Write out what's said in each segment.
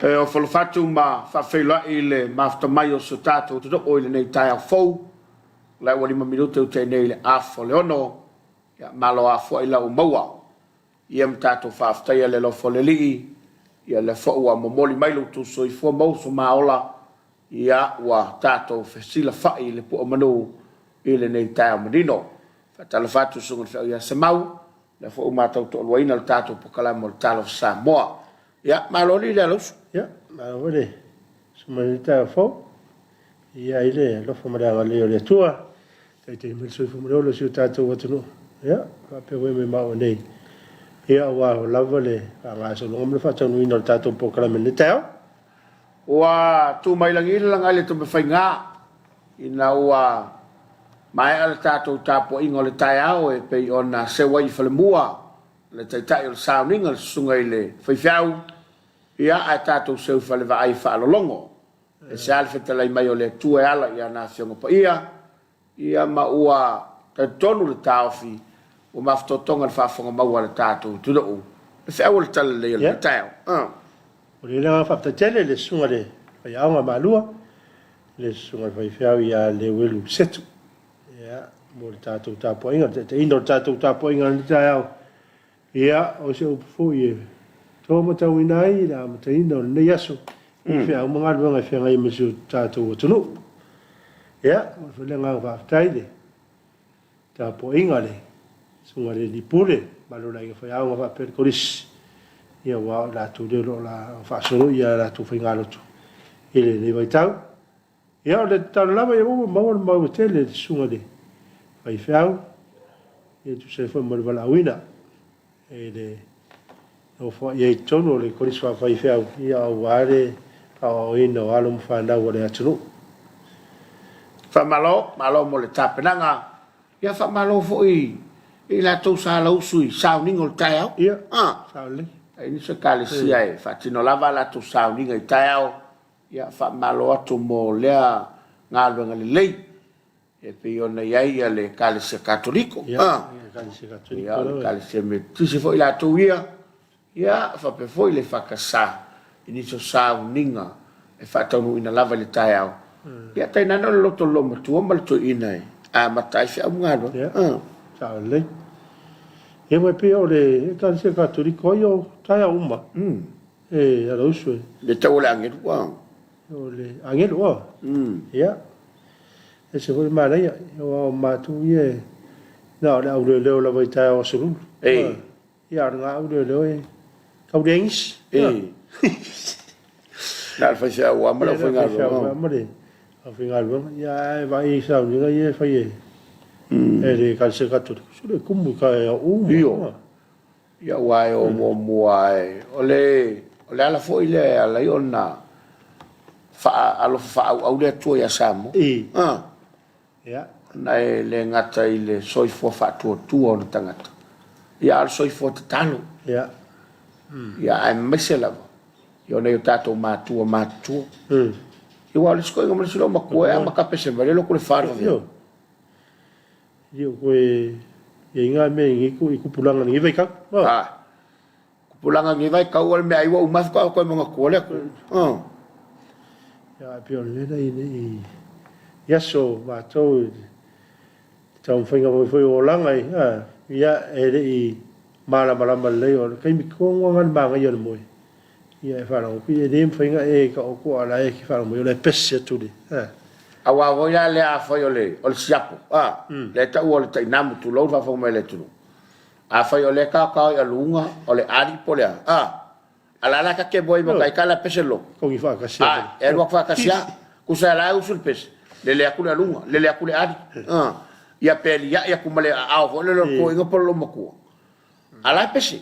O whalawhatu ma whawhela i le maftamai o so tātou te toko i le nei tai au fau. Lai wali ma minute o te nei le afo le ono. Ia malo afo i lau maua. Ia ma tātou whaftai le lofo le lii. Ia le whaua momoli mailu tu so i fua mauso maola. Ia wa tātou whesila whai le pua manu i le nei tai au manino. Whatalawhatu sunga le ia Samau. Le whau mātou to alwaina le tātou pokalama le Talofa Samoa. Ia, maloli le alus. Ia, maloli. Sumani tā fau. Ia ile, lofa maranga leo le tua. Tai te mil sui fumureo le siu tātou watunu. Ia, kape weme mao nei. Ia wa lava le, ngā so longa mle whatau nui no le tātou pokalama le tau. Wa tu mai langi langa le tu me whai ngā. Ina ua mai ala tātou tāpo ingo le tai au e pei ona sewa i whale mua. Le tai tai o le sauninga le sunga i le whaiwhiau. Ia ai tātou seu whale wa ai whaalolongo. E se ale whetalai mai o le tua e ala ia nā whionga pa ia. Ia ma ua tai tonu le tāwhi. O mawhatotonga le whaafonga maua le tātou tudou. Le whiau le tala le le tau. O le langa whaptatele le sunga le whaiaonga malua. Le sunga le whaiwhiau ia le welu setu. Ia, mo le tātou tāpo inga. Te ino le tātou tāpo inga le tai au. Ia, o se upufu i e. Tō matau inai, la mataina o nei aso. Whia o mga luanga whia ngai masu tātou o tunu. Ia, o whia ngā whaftai le. Tā po inga le. Sunga le ni pule. Malo la inga whia ngā whapere korisi. Ia wao la tu leo la whaasoro ia la tu whainga lotu. Ile le vai tau. Ia o le tau lava ia mau tele sunga le. Whai whiau. Ia tu se wha marwala awina. Ele o fo ye tono le ko swa fa ifea ia wale o ino alum fa na wale atunu fa malo mo le tapenanga ia fa malo fo i la to sa la usui sounding o tao ia sounding ai ni se kale sia e fa tino lava la to sounding i tao ia fa malo atu mo le ngalo ngale lei e pe ona ia le kale se katoliko ia le kale se me tisi fo ila tu ia fa pe fo ile fa kasa ini so sauninga e fa tonu ina lava le taiao ia tai nana lo to lo tu mal to ina a matai fa ngalo sa le e mo pe ole kale se katoliko yo taiao uma e alo su le tau le angel wa ole angel wa ia e se foi mala ia o matu ie no le au le la vai tai o sulu ia nga au le kau dens na fa sia wa mala foi nga a fingal ia vai sa ni ia fa ie e kal se katu su le kumu ka o ia wa o mo ai ole ala foi le ala iona fa alo fa au le tu ia samo ia nai le ngata i le soifo whātua tua o le tangata. Ia al soifo te talo. Ia. Ia ai mese lava. Ia nei o tātou mātua. Ia wale skoi ngamale silo makua ea makapese vare loko le whātua. Ia koe ia inga me i kupulanga ni vai kau. Kupulanga ni vai kau wale mea iwa umath kau koe mga kua leko. Ia pio lena i yaso mātou tau whainga foi o langai ia ere i malama lei o kai mi kongo ngan manga i moe ia e whanau pi e nem whainga e ka oko ala e ki whanau moe o le pese aturi awa voia le a foi o le siapo le tau o le tai namu tu lau whawhau mai le tunu a foi o le kakao i alunga o le ari po le ala la ka ke boi mo kai kala pese lo kongi whakasia e rua whakasia kusa la usul pese le akule alunga le akule ari ia peli ia kumale au ho le ko inga polo makua ala pesi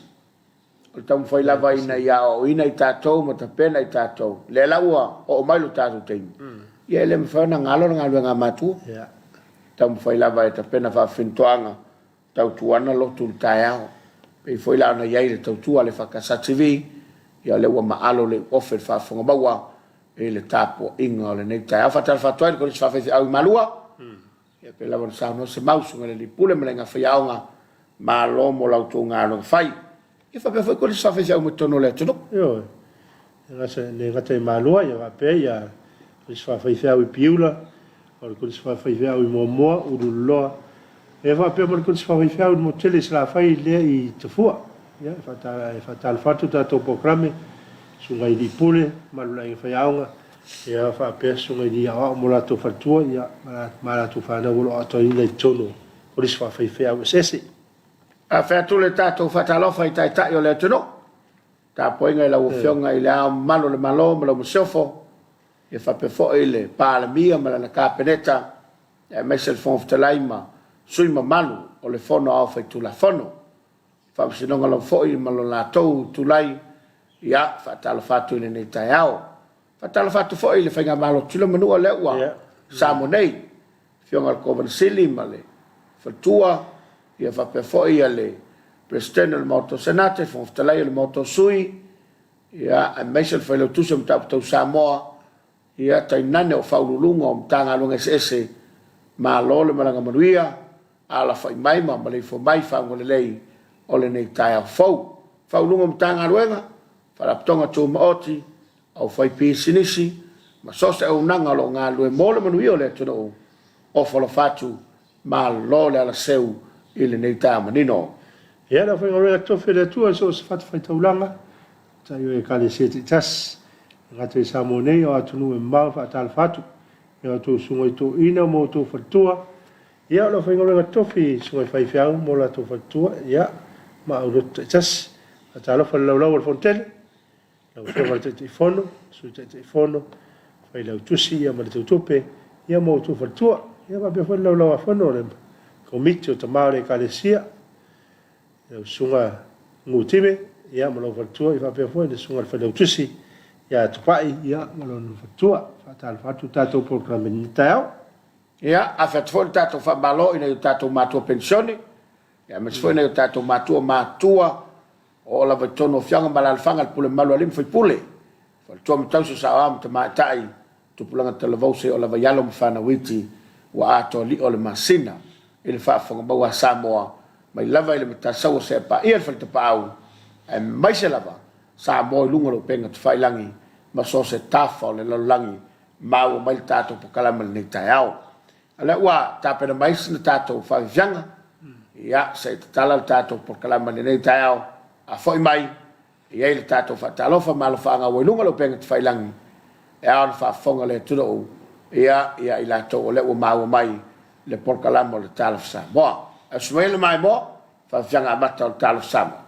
o tam foi lava ina ia o ina itatou mata pena itatou le laua o mai lo tatu tem ia le mfana ngalo nga matu ia tam foi lava ita pena fa fintoanga tau tuana lo tu taiao pe foi la na ia le tau tua le fa kasa tv ia le wa maalo le offer fa fonga bawa e le tapo inga le nei taiao fa tal fa toi ko fa fa au malua ia pe lava sa no se mausu ngale li pule melenga faiaonga malo mo lauto ngalo fai ia fa pe foi ko sa fa jau mo tono le tono yo ngata malua ia pe ia fa fai u piula o ko fa fai u mo uruloa e fa pe mo ko fa fai u mo tele sla fai le I tafua ia fa tal fatu tato programe sunga I pule malula I fai aunga ia fa pe sunga I a mo la to fatua ia mala to fa na wo ato I le tono ko fa fai u sese a fa tu le tato fa Talofa I tai o le tono ta poinga la ufionga I le malo le malo mo sofo e fa pe fo ile pa la mia ma la capeneta e mesel fon ftalaima sui ma malu o le fono au fa tu la fono fa se non lo fo I ma lo la to tu lai ia fa tal fatu ile nei taiao fa tal fatu fo ile fa nga malo tu lo manu le wa sa mo nei fionga al coven sili male fa tua ia fa pe fo ile presidente del moto senate fon ftalai il moto sui ia e mesel fa lo tu sem tap to Samoa ia tai nane o faululunga o mtanga lunga ese ma lole malanga manuia ala fai mai ma le fo mai fa ngole lei o le nei tai au faulunga mtanga luenga fa la tonga tu maoti au fai pi sinisi ma sose o nanga lo nga lue mole manuia le tono o fo lo fatu ma lole ala seu ile nei tai manino ia la fai ngore to fele tu so fatu fai taulanga tai o kale sete tas ngate Samoa nei o atunu e mau fa tal fatu ia to sunga to ina mo to fatua ia lo fai ngora tofi sunga fai fiau mo la to fatua ia ma o tas atalo fa lo fontel lo fa te fono su te fono fai lo tusi ia ma te tope ia mo to fatua ia va be fa lo fono le komiti o tamare kalesia lo sunga ngutibe ia mo lo fatua ia va be fa le sunga fa lo tusi ia tupai ia malonu fatua fatal fatu tato programa ni tao ia a fatfol tato fa balo ina tato matua pensione ia mas foi na tato matua o la vetono fianga malal fanga pule malo alim foi pule fa tom tau sa am te matai tu pulanga televose o la vayalo mfana witi wa ato li o le masina il fa fonga ba Samoa mai lava ile mtasawo se pa ia fa te pau e mai se lava Samoa lunga lo penga te fai langi ma so se tafa o le langi mau mai tato po kalama ni taiao ala wa tape na mais na tato fa vianga ia se tala tato po kalama ni taiao a foi mai ia ile tato fa Talofa malo fa nga lunga lo penga te fai langi e a fa fonga le tudo ia ila to le o mau mai le por kalama le Talofa Samoa a suele mai mo fa vianga mata o Talofa Samoa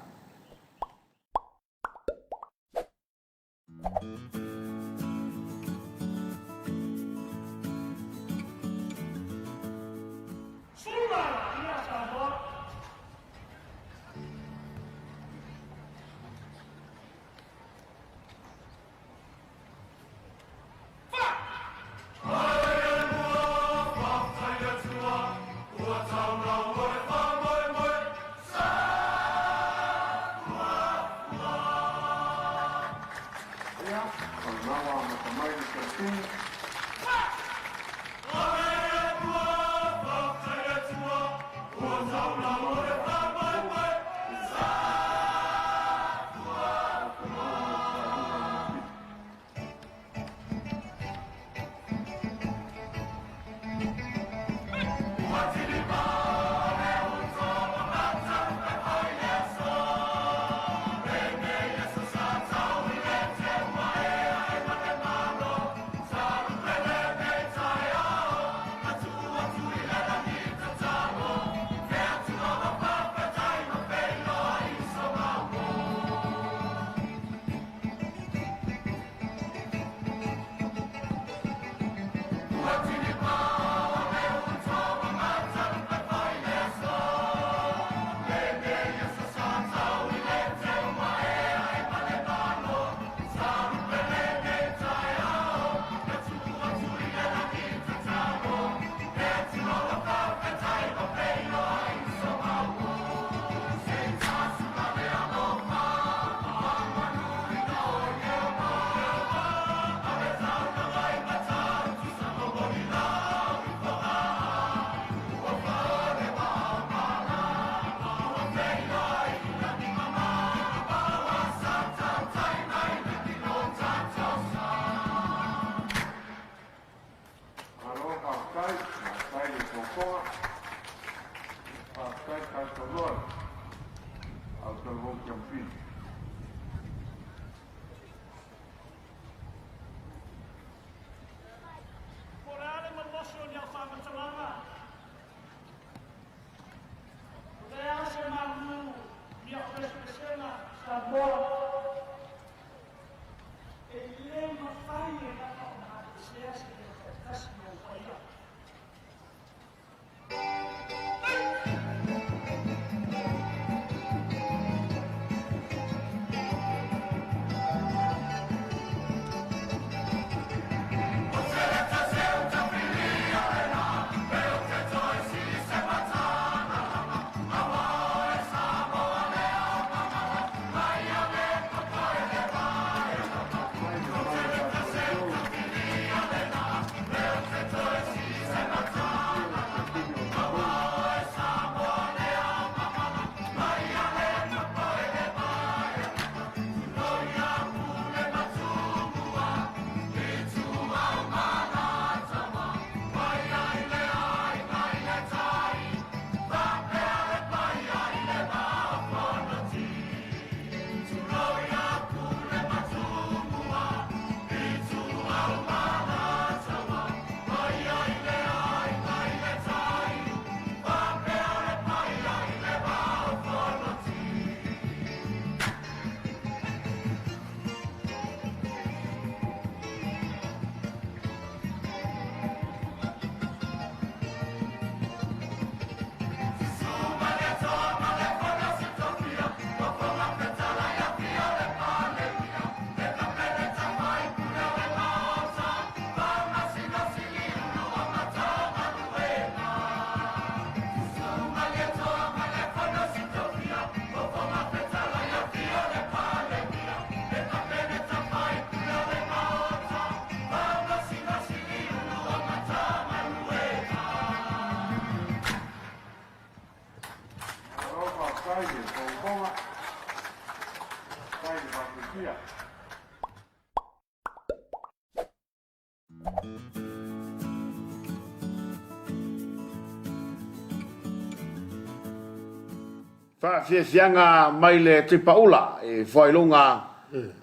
Fianga mai le tripaula e foi lunga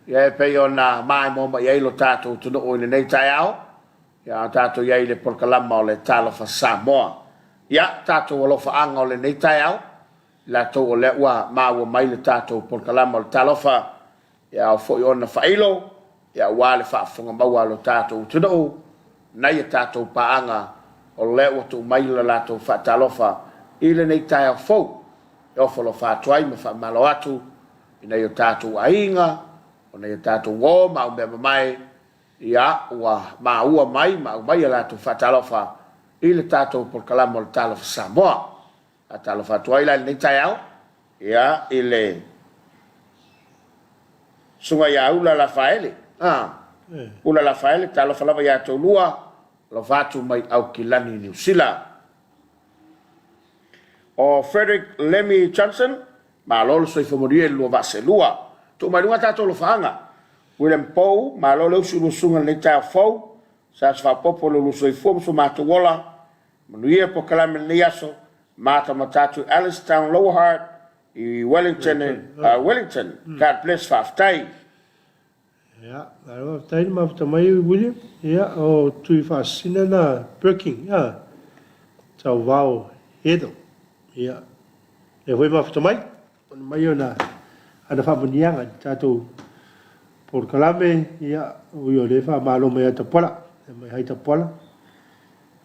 e pe ona mai mo mai e lo tato tu no ine nei tai ao ya tato ye le por kalama o le Talofa Samoa ya tato o lo fa anga o le nei tai ao la to o le wa ma wo mai le tato por kalama o le Talofa ya foi ona fa ilo ya wa le fa fonga ma wa lo tato tu no nei tato pa anga o le o tu mai le lato fa Talofa ile nei tai ao fo o folo fa tuai ma fa malo atu ina yo tatu ainga ona yo tatu ngo ma umbe mai ya wa ma ua mai la tu fa Talofa ile tatu por kalama o Talofa Samoa a Talofa tuai la ni taiao ya ile sunga ya ula la faele ula la faele Talofa lava ya to lua lo fatu mai au kilani New Zealand o Frederick Lemmy Johnson ma lolo soi fomorie lo vaselua to mai lunga tato lo fanga William Poe ma lolo su sunga le ta fo sa fa popolo lo soi fom so mato wola manuia po kalame le yaso mata matatu Alistown Lower i Wellington Wellington God bless faftai ya aro tai ma mai William ya o tui fa sinana Birking ya tau vau edo ya e foi ma mai mai ona ana fa bunianga tato por kalame ya o yo le fa malo me ta pola mai hai ta pola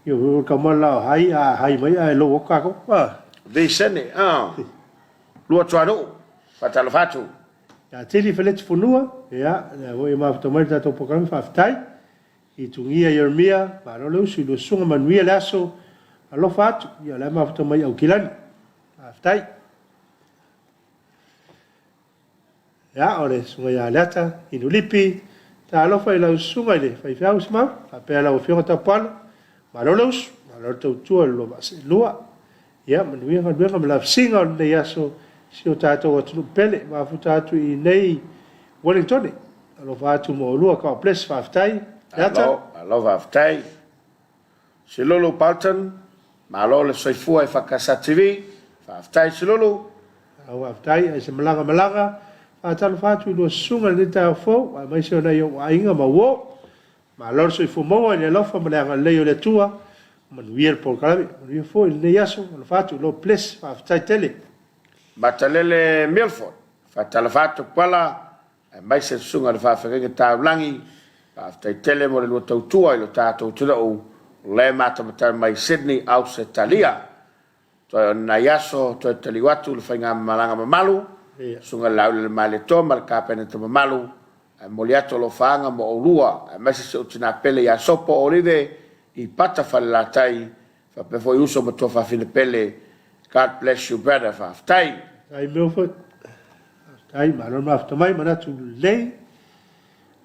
yo ka mala hai mai ai lo ka ko they send it lo tuano fa Talofatu ya tili felet funua ya o ma mai tato por kalame fa tai i tungia Yeremia ma lo su lo sunga manuia laso alo fatu ya la ma fto mai au kilani aftai ya ore sunga ya lata inulipi ta alo fa ila sunga le fa fa usma fa pe ala ofio ta pal ma lo tu lo ba se lua ya manuia fa bega la singa le yaso si o tato o tu pele ma futatu i nei Wellington alo fatu mo lua ka place fa aftai alo va aftai se lolo Palton ma lo le soifua e whakasa TV, whaftai silolo. Au whaftai, e se malanga, whaatalo whātu lua sunga le tau fōu, a mai se ona i o ainga ma wō, ma lor soifu maua i le lofa, ma leanga leo le tua, manuia por kalame, manuia fōu i le yaso, ma whātu lo ples, whaftai tele. Matalele Milford, fa Talofa pala mai se sunga le fa fenga taulangi fa tele mo le tautua i lo tatou tau le mata mai Sydney Australia to na yaso to taliwatu le fainga malanga mamalu sunga lau le male to mal kapene to mamalu moliato lo fanga mo olua mai se utina pele ya sopo olive I pata falatai fa pe foi uso mo to fa fine pele God bless you brother fa tai ai Milford ai malon mafta mai manatu lei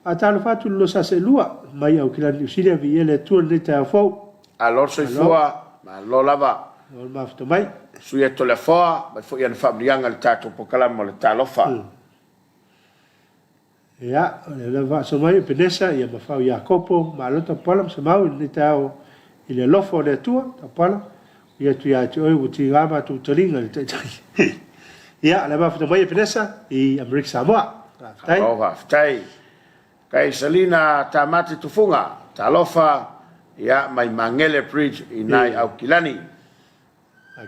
Talofa tu lo sa se lua mai au kila New Zealand vi ele tu le ta fo alor so fua ma lo lava lo mafta mai su ye to le fo ma fo ye fa blianga le tato po kala mo le Talofa ya le lava so mai penesa ia ma fa Jacopo ma lo ta polam se mau le tao ile lofo le tua ta pola ia tu ya tu o ti gama tu tolinga le tai ya le mafta mai penesa I America Samoa tai kai Salina tamati tufunga Talofa ya mai mangele bridge inai au kilani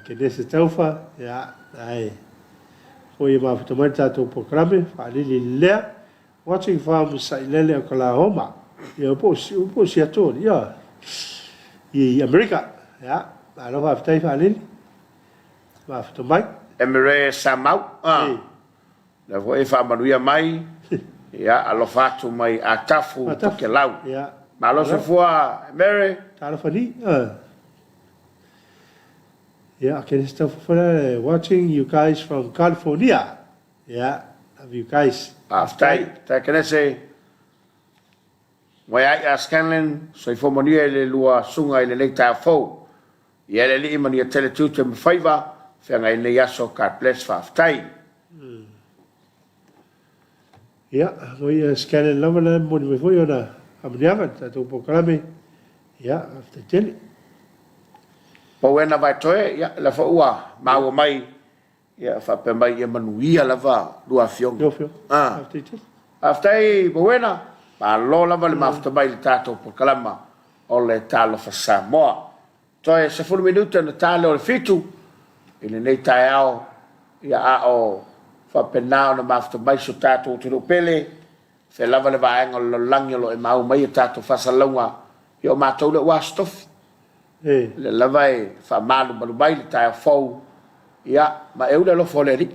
ke desse taufa ya ai foi ma fotomata to programe fa li le watching from Sailele Oklahoma ya po si ator ya I America ya alo va ftai fa li ma fotomai Emire Samoa la voi fa manuia mai ya alo fatu mai atafu ke lau ya malo se fua Mary Talofa ni yeah, I can still watching you guys from California. Yeah, have you guys? After can I say, why I Scanlon, so if I'm near the Lua Sunga in the late fo, yellow limon your teletutum favor, Fang I Yaso cat bless for after. Yeah, we scanning Loverland when we for you. I'm never that Upocrame. Yeah, after tell it. Po wena vai toe ya la fa ua mau mai ya fa pe mai ya manuia la va lua fiong after po wena pa lo la vale mafta mai le tato por kalama o le Talofa Samoa toe se fu minuto na talo le fitu ile nei taiao ya a o fa pe na na mafta mai so tato tu pele fe la vale va ngol langyo lo e mau mai tato fa salonga yo ma to le wastof le lavai fa malu balu bai le tai fo ya ma eu le lo foleri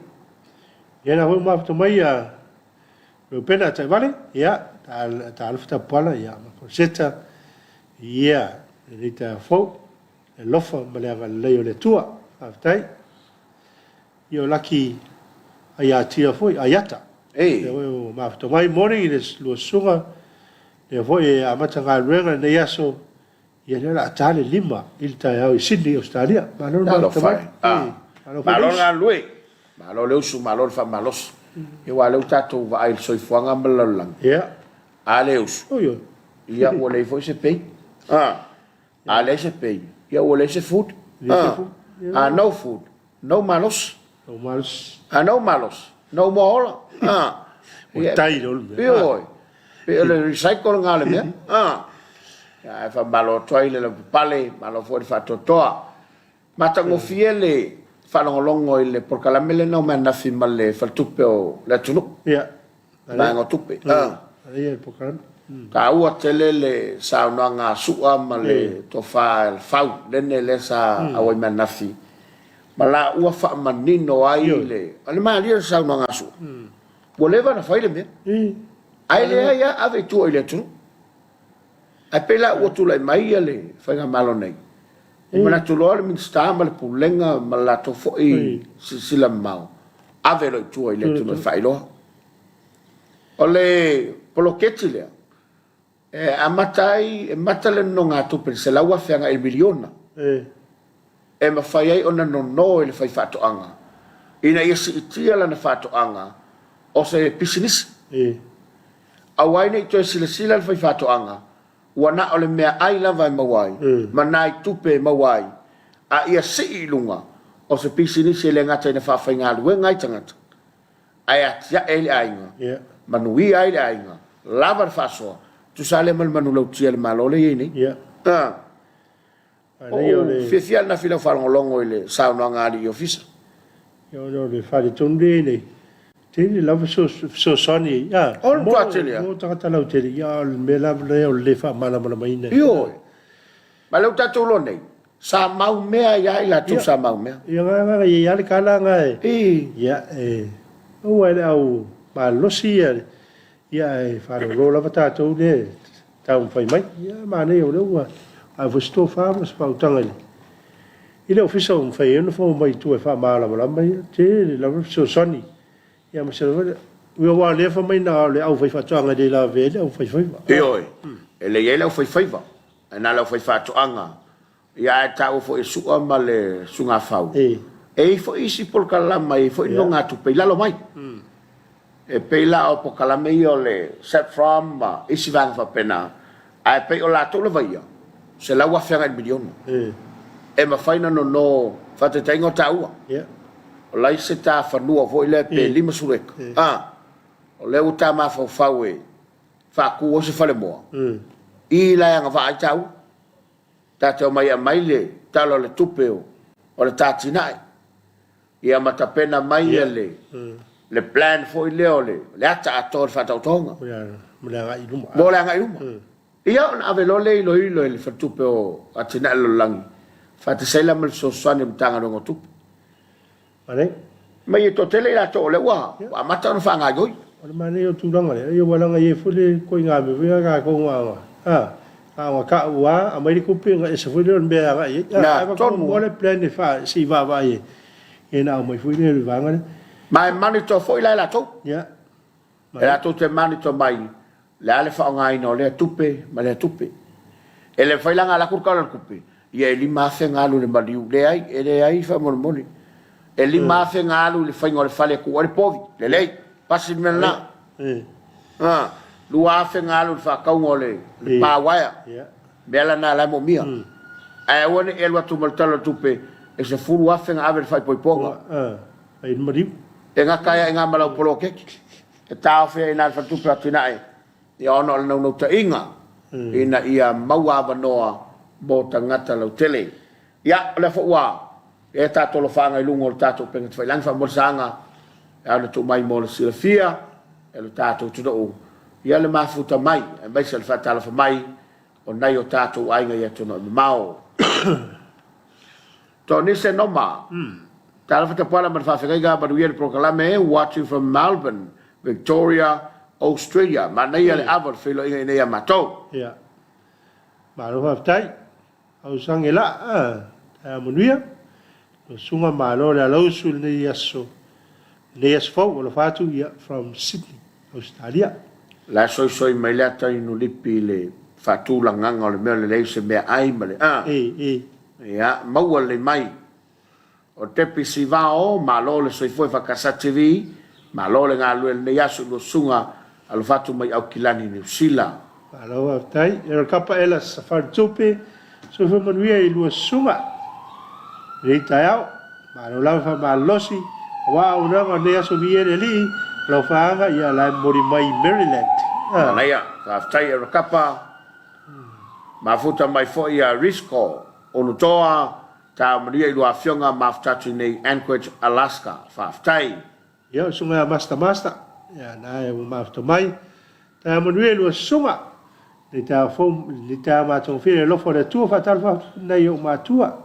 ya na ho ma to mai ya lo pena tai vale ya ta alfta pala ya ma seta ya le tai fo le lofa ma le le tua aftai yo laki aya tia fo ayata yo ma to mai morning is lo suga le fo ya matanga renga ne yaso ia la tale lima il taiao I Sydney Australia malon malon lui malon le usu malon fa malos e wa le tato va il soifuanga malalang ia ale usu yo ia o le foi se pei ale se pei ia o le se food no food no malos no malos no more o tai lo pe le recycle ngale me ya fa malo toile le pale malo for fa totoa mata ngo fiele fa longo ile por kala mele no me na fi male fa tupe o la tunu ya ba ngo tupe ya por kala ka ua tele le sa no nga sua male to fa fa le sa awe me na fi mala ua fa manino ai le ale ma le sa no nga su voleva na fa ile me ai le ya ave tu ile tunu ai pela o tu lai mai ale fai malo nei mana tu lo min sta mal pulenga malato fo I sila mau ave lo tu ile tu no fai lo ole polo ketile amatai matale no ngatu per se la wa fanga il miliona ma fai ai ona no ile fai fato anga ina yesi itia la na fato anga o se business awai nei to sila fai fato anga wana ole mea ai lava mawai manai tupe mawai a ia si lunga o se pisini se le ngata ina fa nga lu ngai tangata ai atia ele ainga manui ai ainga lava fa so tu sale mal manu lo tiel malole yini fifia na fila fa longo ile sa no ngari ofisa yo no le fa de tonde le Tele lava so soni ya. Ol tua tele ya. Mo tangata lau tele ya me lava le fa mana mai nei. Io. Ma leu tatou lo nei. Sa mau mea ia ila tu sa mau mea. Ia nga ia le kala nga e. Ia o ele au ma losi ia fa ro lava tatou le tau fai mai. Ia ma nei o le ua. A vusto fa mas pa utanga le. Ile ofisa fai no fo mai tu fa mala mai te lava so soni. Ia ma se we wa le fa mai na le au fai fa tanga de la vele au fai fai. Io. Ele ia au fai fai va. Na la fai fa tanga. Ia ta o fo su ma le sunga fau. E fo isi por kala mai fo no nga tu pe la lo mai. E pe la o por kala mai o le set from isi van fa pena. Ai pe o la to le vai. Se la wa fera milion. E ma faina no fa te tengo taua. Ia. O lai se ta fa no vo le pe lima surek. O le uta ma fa fawe. Fa ku o se fa le mo. I la nga va tau. Tātou mai a maile, talo le tupeo, o le tātinai. Ia matapena mai le plan fo i leo le ata ato le whatautonga. Mo le ngai luma. Mo le ngai luma. Ia on ave lo le ilo le whatupeo atina lo langi. Whatisela mal so swane mtanga rongo tupu. Mane? Mai e to tele la to le wa, wa mata no whanga goi. O le mane o tūranga le, ia walanga ie fule koi ngā me vea ngā kou ngā. Awa ka ua a mai ku pinga e se fuile on bea ga e na ton mo le plan de fa si va e na mai fuile le vanga mai mani to foi la to ya la to te mani to mai la le fa ngai no le tupe ma le tupe e le foi la ngala kur ka le kupe ye li ma fe ngalu le maliu le ai fa mo moli e li ma fe ngalu le fa ngol fa le ku le povi le lei pasi mena lua fe ngalu fa ka ngole pa waya bela na la mo mia ai woni elwa tu maltalo tupe e se fulu afe ngavel fa poiponga ai mari e nga kaya nga mala polo ke e ta fe na fa tupe atinae e ono no ta inga ina ia maua banoa bo tangata lo tele ya le fo wa e ta to lo fa nga lungo ta to pe fa lang fa mo sanga ya le tu mai mo le silafia e lo ta to tu do ia le mafuta mai e mai se fa Talofa mai o nai o tātou ainga ia tono mao to ni se noma Talofa te pala man fa fega ba duia le proclame watching from Melbourne Victoria Australia ma nei le avor filo inga nei mato ia ma lo fa tai au sangela monuia lo sunga malo le lo sul nei aso nei asfo lo fatu ia from Sydney Australia. La soi mai le tai no lipi le fatu la nganga le mele le se me ai male ya mau le mai o te pisi va o malo le soi foi fa casa TV malo le ngalu le yasu lo sunga al fatu mai au kilani ni sila malo tai e kapa ela safar tupe so fa manuia i lo sunga le taiao malo la fa malosi wa una ne yasu viere li lo fa ia la mori mai Maryland. Naya, tai e kapa mafuta mai foi a risco onu toa ta maria i lua fionga mafutatu nei Anchorage, Alaska tai ia sunga master ia na e mafuta mai ta manuia lua sunga ni ta fom ni ta ma tong file lo fo de tu fa Talofa nei o matua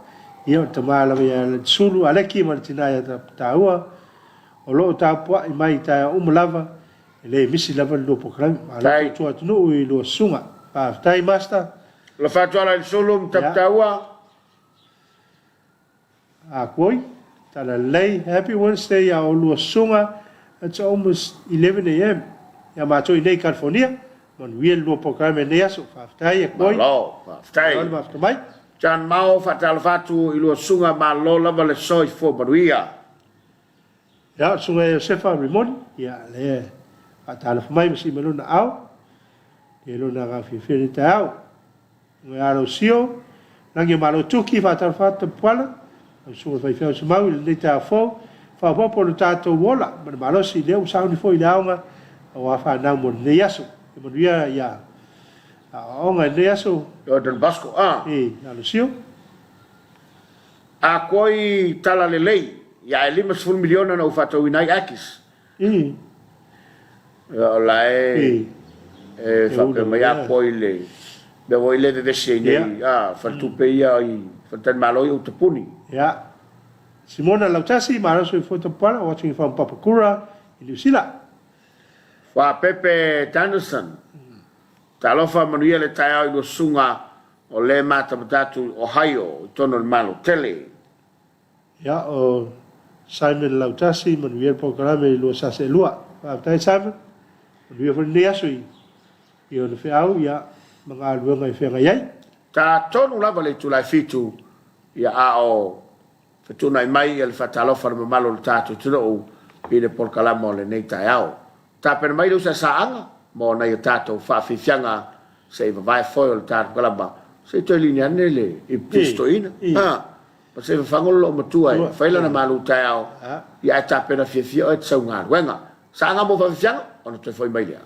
ia te mala ia sulu aleki martina ia ta ua o lo ta po i mai ta umlava le misi lava lo program ala tu atu i lo sunga fa tai master lo fa tu ala il solo taptawa a koi tala lei happy Wednesday ya o lo sunga it's almost 11 a.m. ya ma to in California mon we lo program ne aso fa tai koi lo fa tai ma mai jan mau fa Talofa tu i lo sunga ma lo lava le soi fo baruia ya sunga Josefa Rimon ya le Talofa mai masi meluna au e lona ga fi tau nga alo sio nangi malo tuki fa Talofa te pala so fa fa so mau le ta fo fa po lo tato wola malo si le u sa ni fo ile nga wa fa na mo ne yaso e mo ya o nga ne yaso o del basco alo sio a koi tala le lei ya 5 miliona na ufato winai akis o lai fa pe mai a poile be voile de desene fa tu pe ia i fa tan malo i te puni ya Simona Lautasi maro so foto para watching from Papakura in New Zealand fa Pepe Tanderson Talofa manuia le tai au i sunga o le mata matatu Ohio tono malo tele ya o Simon Lautasi manuia programa lo sase lua fa tai Simon manuia fo ne asui io le feau ya mga luenga i fenga yai ta tonu lava le tu lai fitu ia a o fetuna i mai il fatalofa le malo le tatu tuno i le porkalamo le nei tai au ta per mai usa saanga mo na i tatu fa fifianga se vai foi le tatu kalaba se to linea nele i pisto ina ma se fango lo matua fa la na malu tai au ia ta per fifio et saunga wenga saanga mo fa fifianga ona to foi mai dia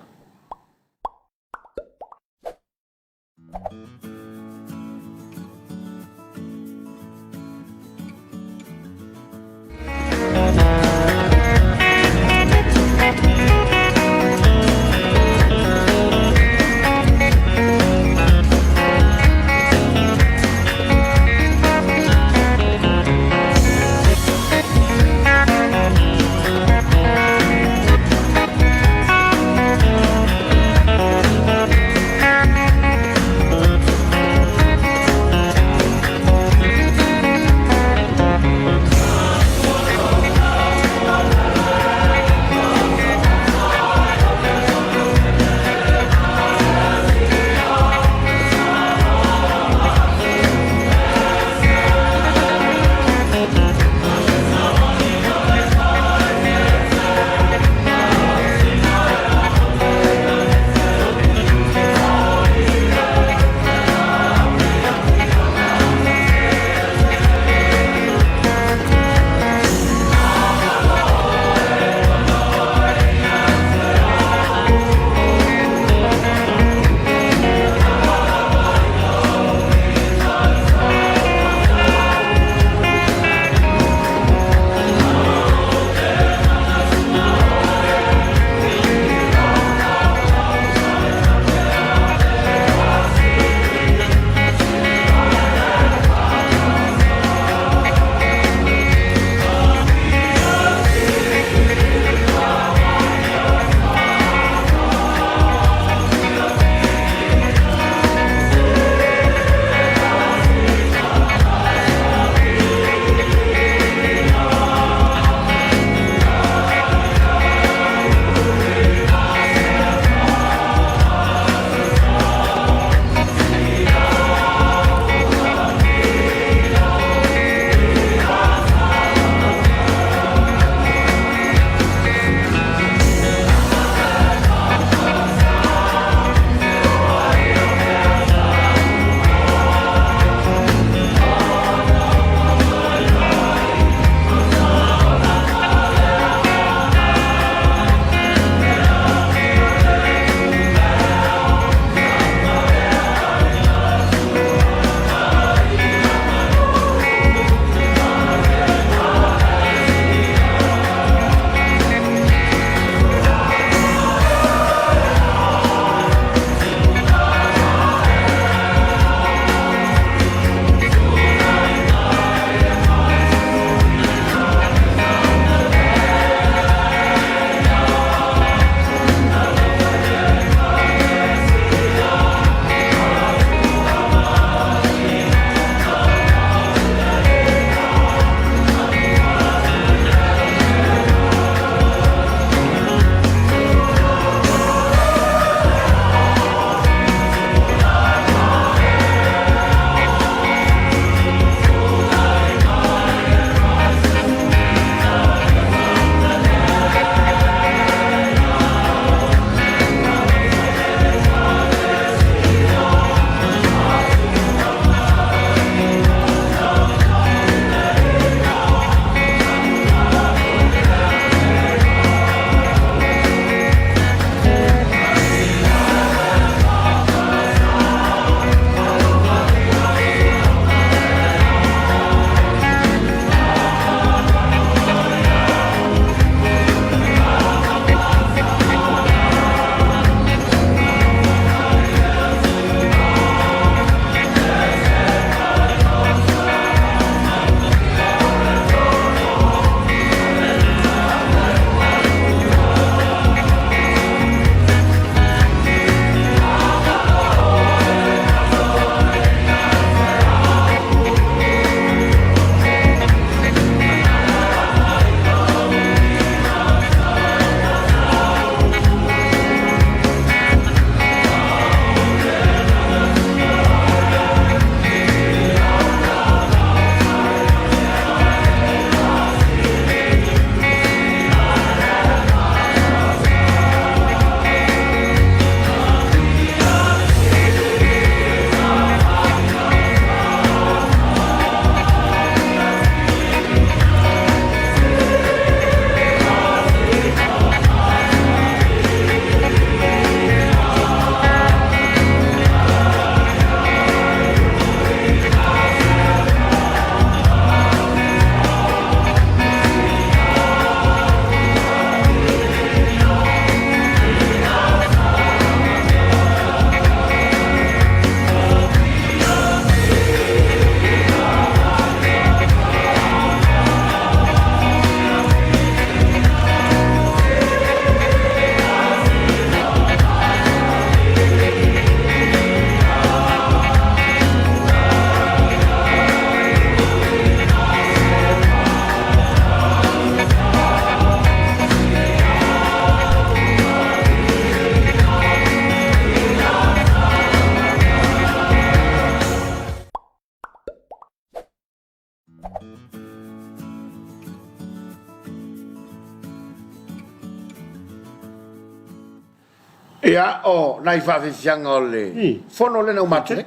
Ia o nai whawhiwhianga o le whono le nau matu le.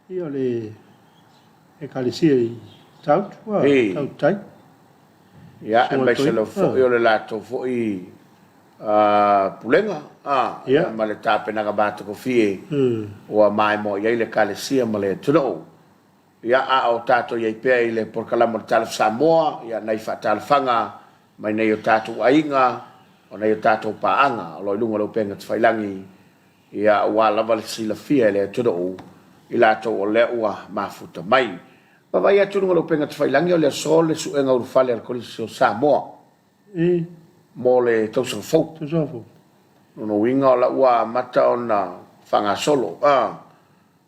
Ia le ekalisia i tau tai. Ia e mai se lo fo i o le lato fo i pulenga. Ma le tāpena ka bata ko fie o mai mo iai le kalesia ma le tuno. Ia a o tato iai pea i le porkalama le Talofa Samoa. Ia nai whatalawhanga mai nei o tato ainga. O nei o tātou pāanga, o loi lunga lau penga te whailangi, ia ua lava le sila fia le tuno i lātou o lea ua mafuta mai. Pawai atu lunga lau penga te whailangi o lea sol le suenga urufale al Congregational Samoa. Mo le tausanga fau. Nono winga o la ua mata o na whanga solo.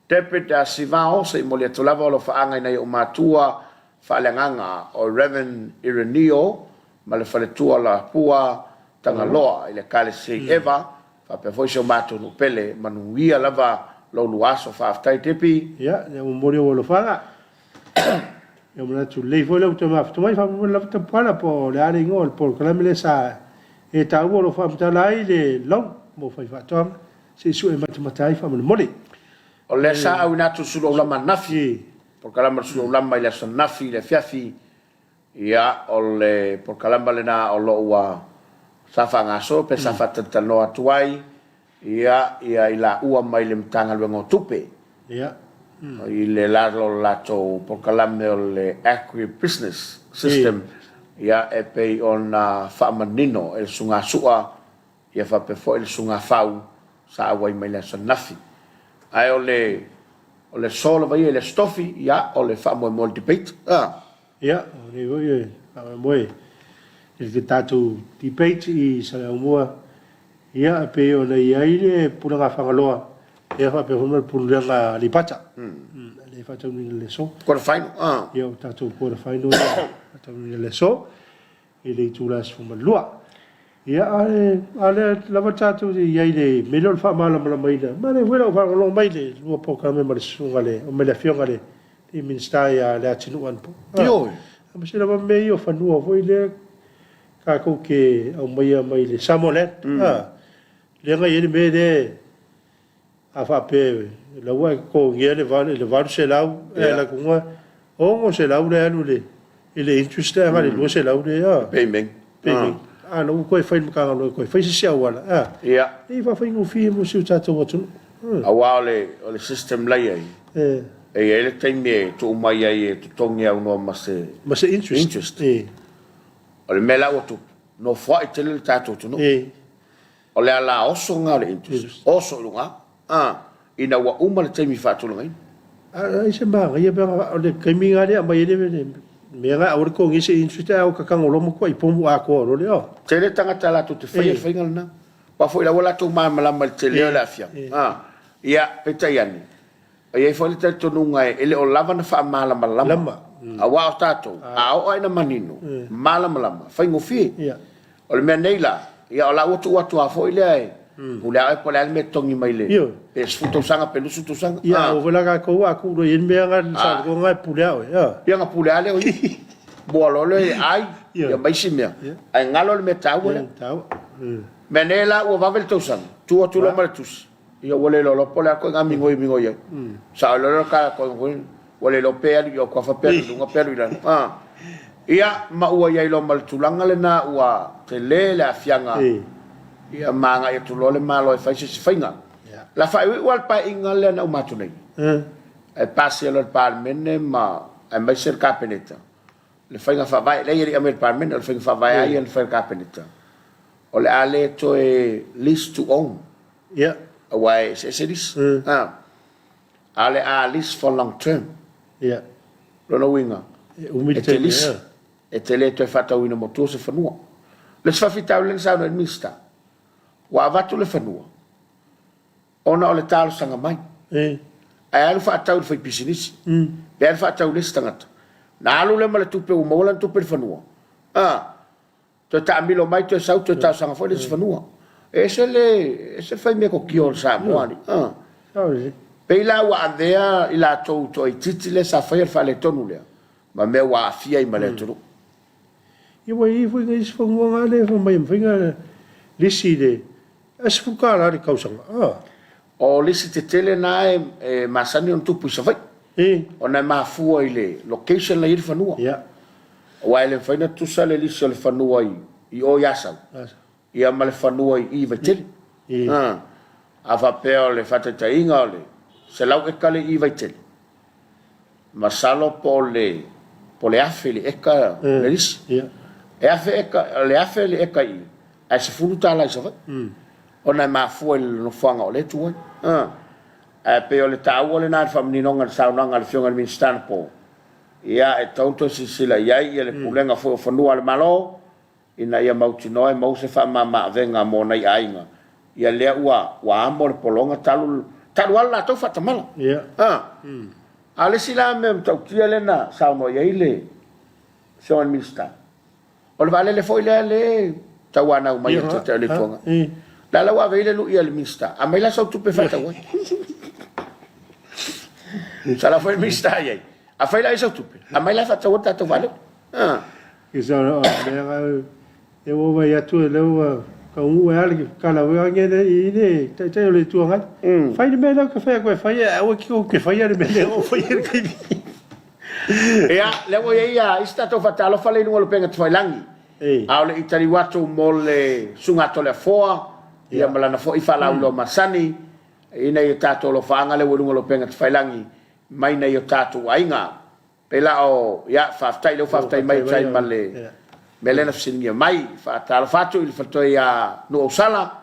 Deputy Siva Ose mo le atu lava o lo whaanga nei o mātua whaaleanganga o Reverend Ireneo, ma le whaletua la pua tanga loa ile kale sei eva fa pe foi so mato no pele manuia lava lo luaso fa aftai tepi ya ne mo mori o lo fanga e mo tu le foi lo toma tu mai fa mo la ta pala po le ari ngol por kala mele sa e ta o lo fa ta lai le long mo fa fa tom se su e matematai fa mo mori o le sa au na tu su lo la manafi por kala mar su la mai la nafi le fiafi ya o le por kala le na o lo wa safa ngaso pe safa tano atuai ia ila ua mai le mtanga luengo tupe ia i le lalo lato por kalame o le agribusiness system ia e pe ona whaamanino el sunga sua ia fa pe fo el sunga fau sa awai mai le sanafi ai o le solo vai le stofi ia o le famo multipate ia o le voi moe il que tatu debate i Samoa ia pe o le iaile pula nga fangaloa ia fa pe hono pula nga lipata le fata ni le so quarter final ia tatu quarter final tatu ni le so ile tulas fu malua ia ale lava tatu iaile melol fa mala mala maina ma le wela fa lo maile lo po ka me mal sungale o me le fiongale i minsta ia le atinu an po tio ma se lava me io fa nuo voi le ka ko ke au mai le Samoa le nga yele me de a fa pe la wa ko ngele le se lau la kunga o ngo se lau le alu le ile interest ma le lo se lau le payment no ko fai mo ka no ko fai se sia wala ia e fa fai ngo fi mo se tato watu a wa le system lai ai ele tem me tu mai ai tu tongi au no mas interest o le mela o tu no fo i tele tato tu no o le ala oso nga le interest oso lunga ina wa uma le temi fa tu ngai ai se ba ia ba o le kemi nga le mai le me nga o ko ngi se interest au ka kan o lo mo ko i pomu a ko ro le o tele tanga tala tu te fai ngal na pa fo ila wala tu ma mala mal tele la fia ia petaiani ia fo le tato ngai ele o lava na fa mala mala a wa tato a o ina manino mala mala fai ngo fi o le meneila ia o la watu a fo ile ai pula ai pole al metongi mai le pe sfuto sanga pe lusu tu sanga ia o vela ka ko a ku do yen me nga sa ko ngai pula o ia nga pula ale o bo lo le ai ia mai simia ai ngalo le metau menela o va vel tu sanga tu lo mal tus ia wole lo pole ko nga mingo ia sa lo ka ko wale lo pea yo ko fa pea lunga pea ila ia ma ua ia lo mal tulanga le na ua te le la fianga ia manga ia tulo le malo e faise se fainga la fa wal pa inga le na umatu nei e passe lo parmene ma e mai ser capeneta le fainga fa vai le ia mer parmene le fainga fa vai ai le fainga capeneta o le ale to e list to own away se dis ale a list for long term ia lo winga umilite e tele to fata wina moto se fanua le fa fita le sa no mista wa vatu le fanua ona o le talo sanga mai ai alu fa tau fa business be fa tau le stangata na alu le mala tupe o mola tupe fanua to ta milo mai to sa to ta sanga fo le fanua e se fa me ko kio sa moani Peila wa andea ila to i titile sa fa le tonu le ma me wa fia i male tonu i wa i fu ngai fu mo ngale fu mai finga lisi de Es fukala ri kausanga. O lisi te tele na masani on tupu sa vai. O na mafua i le location la i whanua. Yeah. O ai le whaina tusa le lisi o le whanua i o yasau. Ia ma le whanua i vai tele. A whapea o le whatatainga o le se lau eka le i vai tele. Masalo po le afe le eka le lisi. E afe eka, le afe le eka i. Ai se furu tala i sa vai. O na mafua i le nofanga o le tuai. Pe o le tau o le nā whaminonga le saunanga le fionga le ministana po. Ia e tauto sisila iai ia le pulenga fo o whanua le malo. Ina ia mauti noe mause whamama venga mo nei ainga. Ia lea ua amo le polonga talu ala tau whatamala. A le sila me mtau kia le na sauno iai le fionga le ministana. O le vale le foi le tau anau mai te te le tuanga. La la wa veile lu ia le ministana. A mai la sau tupe whata wai. Sala foi ministana iai. A fai la isa tupe. A mai la whata wata tau vale. Kisa e o vai atu e leu ka ungu e ale ki kala weange i ne te o le tuanga. Fai le mele ka fai koe fai e o ki o ke fai le mele o fai e kai. Ea, lewo ia ista tau whatalo fale nunga lo penga tuai langi. A ole itari watu mo le sungato le foa. Ia malana fo i whala ulo masani. Ina i tato lo whaanga lewo nunga lo penga tuai langi. Mai nei o tato ainga. Pela o ia whaftai leo whaftai mai tai male. Melena fsiningia mai, tala fatu ili fatoi a nu o sala,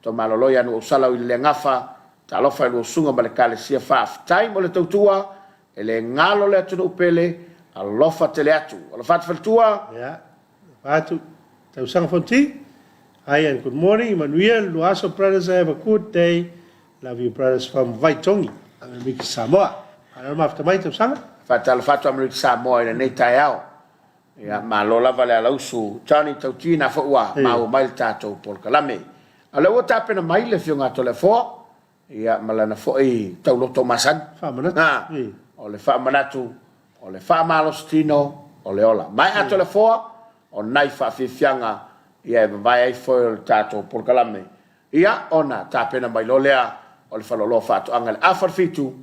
to maloloia nu o sala ili le ngafa, talofa ili o sunga male kale sia whaftai mo le tautua, ele ngalo le atu upele, alofa tele atu. Alo fatu faltua? Yeah, fatu. Tau sang fonti. Hi and good morning, Emmanuel, Luaso brothers, have a good day. Love you brothers from Waitongi, Amerika Samoa. Alam after mai tau sanga? Fatu Amerika Samoa ina nei tai au. Ia malola vale alausu tani tautina fo wa mau mai tato por kalame ala o tapena mai le fionga to le fo ia malana fo i taulo tomasan famana o le fa manatu o le fa malostino o le ola mai ato le fo o nai fa fianga ia vai ai fo il tato por kalame ia ona tapena mai lolea o le falolo fa to angal afarfitu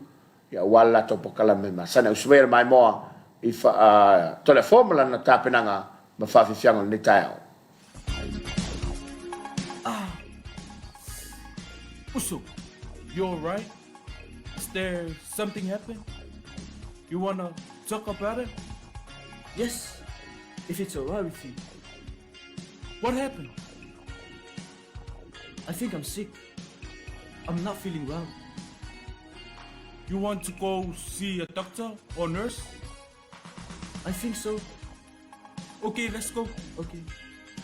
ia wala to por kalame masana uswer mai moa if telefon la na tapenanga ma fa fianga ni tayo. Uso, you all right? Is there something happened? You wanna talk about it? Yes, if it's all right with you. What happened? I think I'm sick. I'm not feeling well. You want to go see a doctor or nurse? I think so. Okay, let's go. Okay.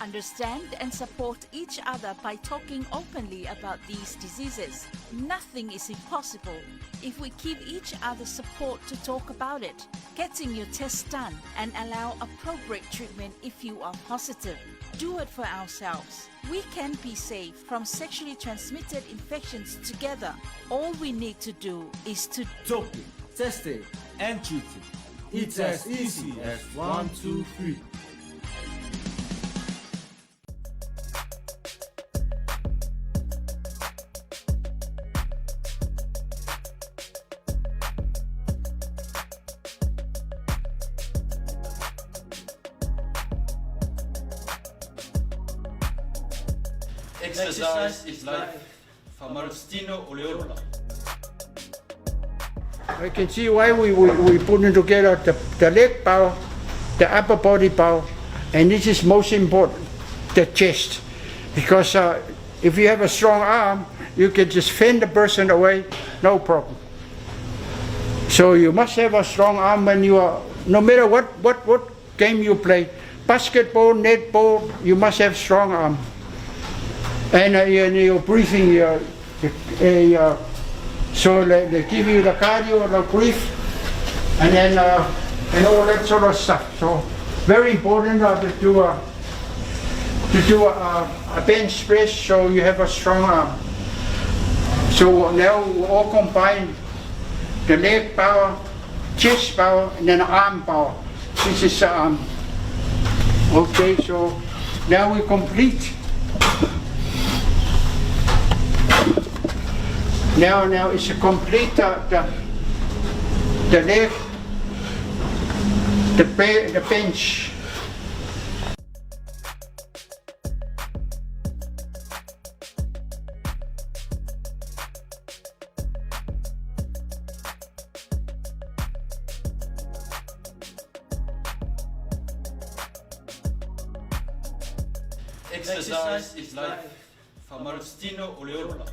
Understand and support each other by talking openly about these diseases. Nothing is impossible if we give each other support to talk about it. Getting your tests done and allow appropriate treatment if you are positive. Do it for ourselves. We can be safe from sexually transmitted infections together. All we need to do is to talk it, test it, and treat it. It's as easy as 1, 2, 3. Exercise is life. Famarostino Oleola. I can see why we putting together the leg power, the upper body power, and this is most important, the chest. Because if you have a strong arm, you can just fend the person away, no problem. So you must have a strong arm when you are, no matter what game you play, basketball, netball, you must have strong arm. And your breathing, so they give you the cardio, the breath, and then and all that sort of stuff. So very important to do a bench press so you have a strong arm. So now we all combine the leg power, chest power, and then arm power. This is the arm. Okay, so now we complete. Now it's a complete the leg, the bench. Exercise is life. Famarustino Oleola.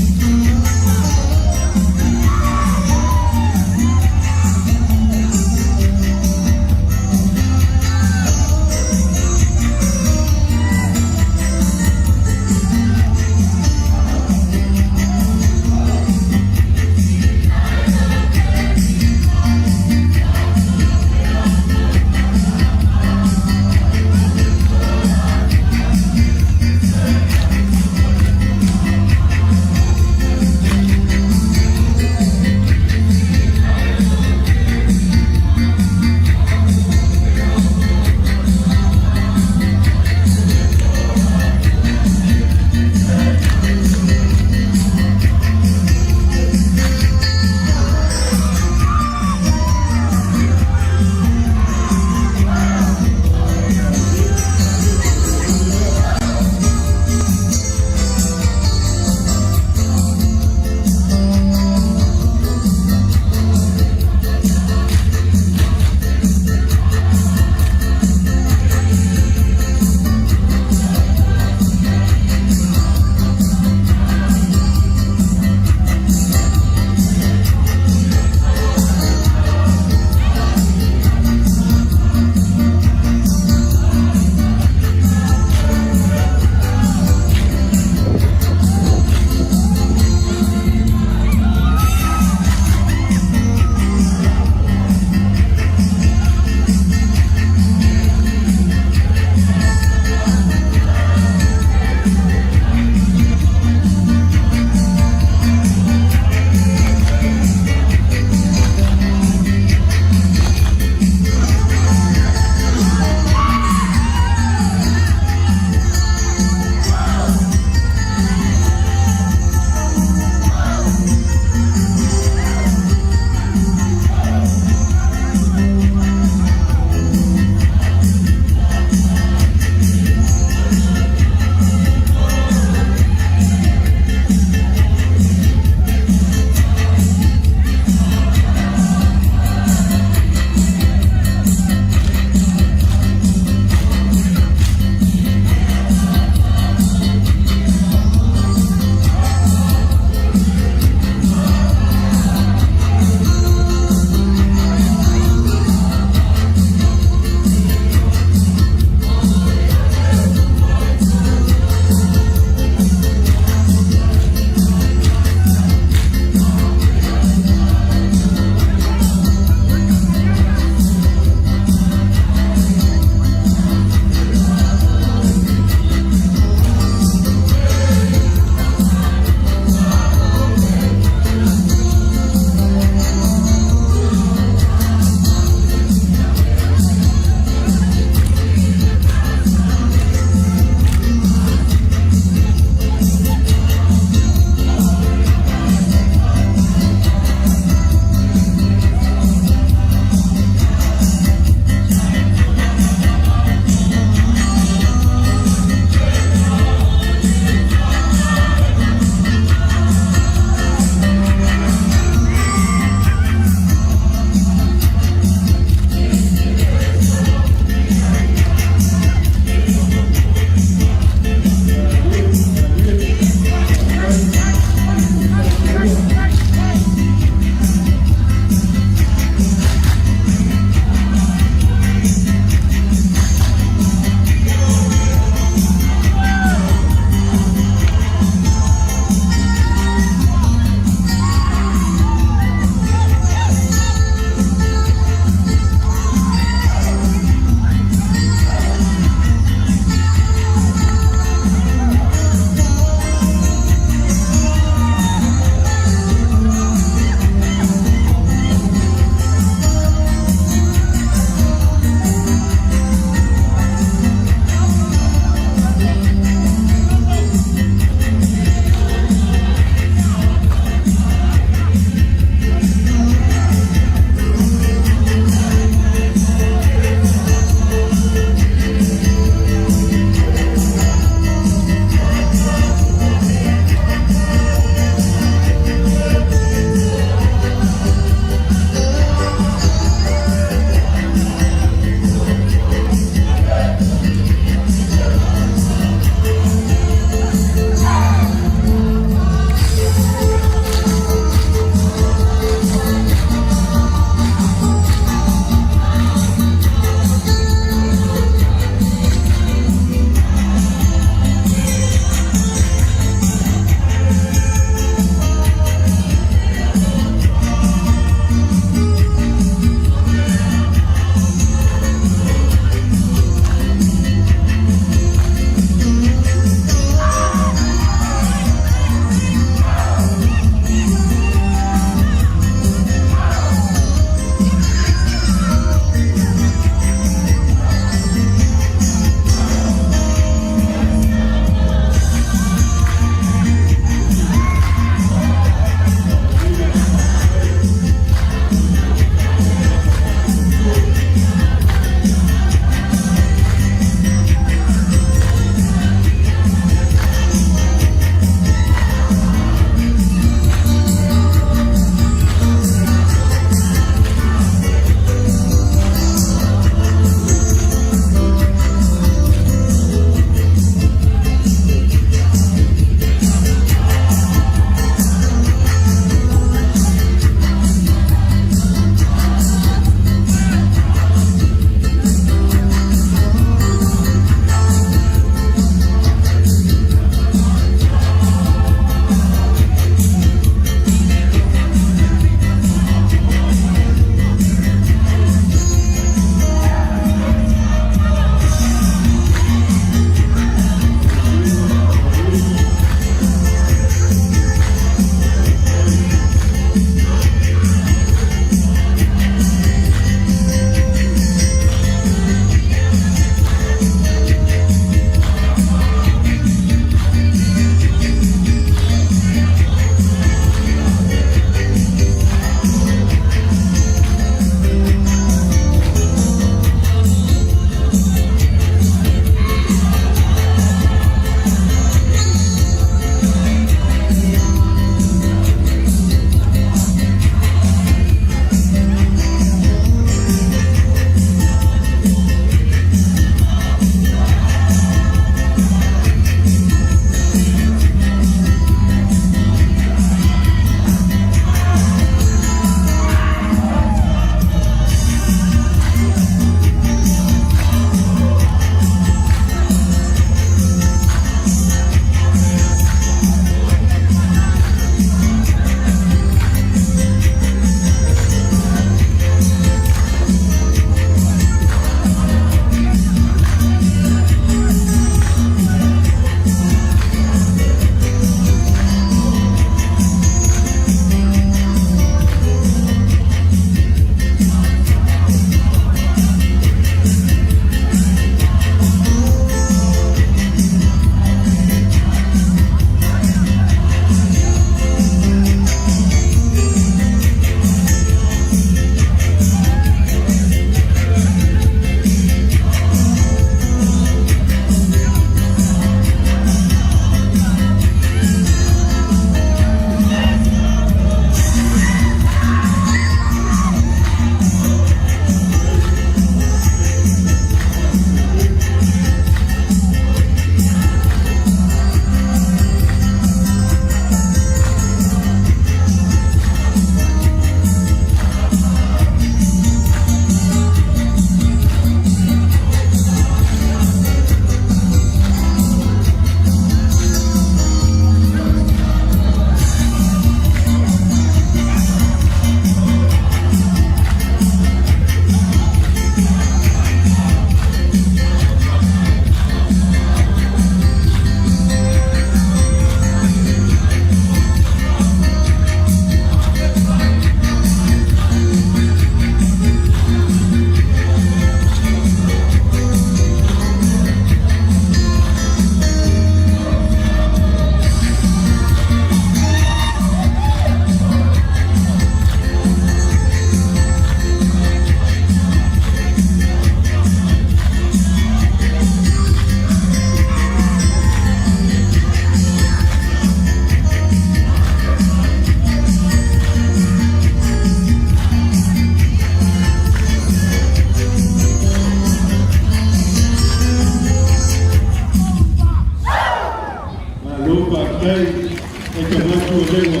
lego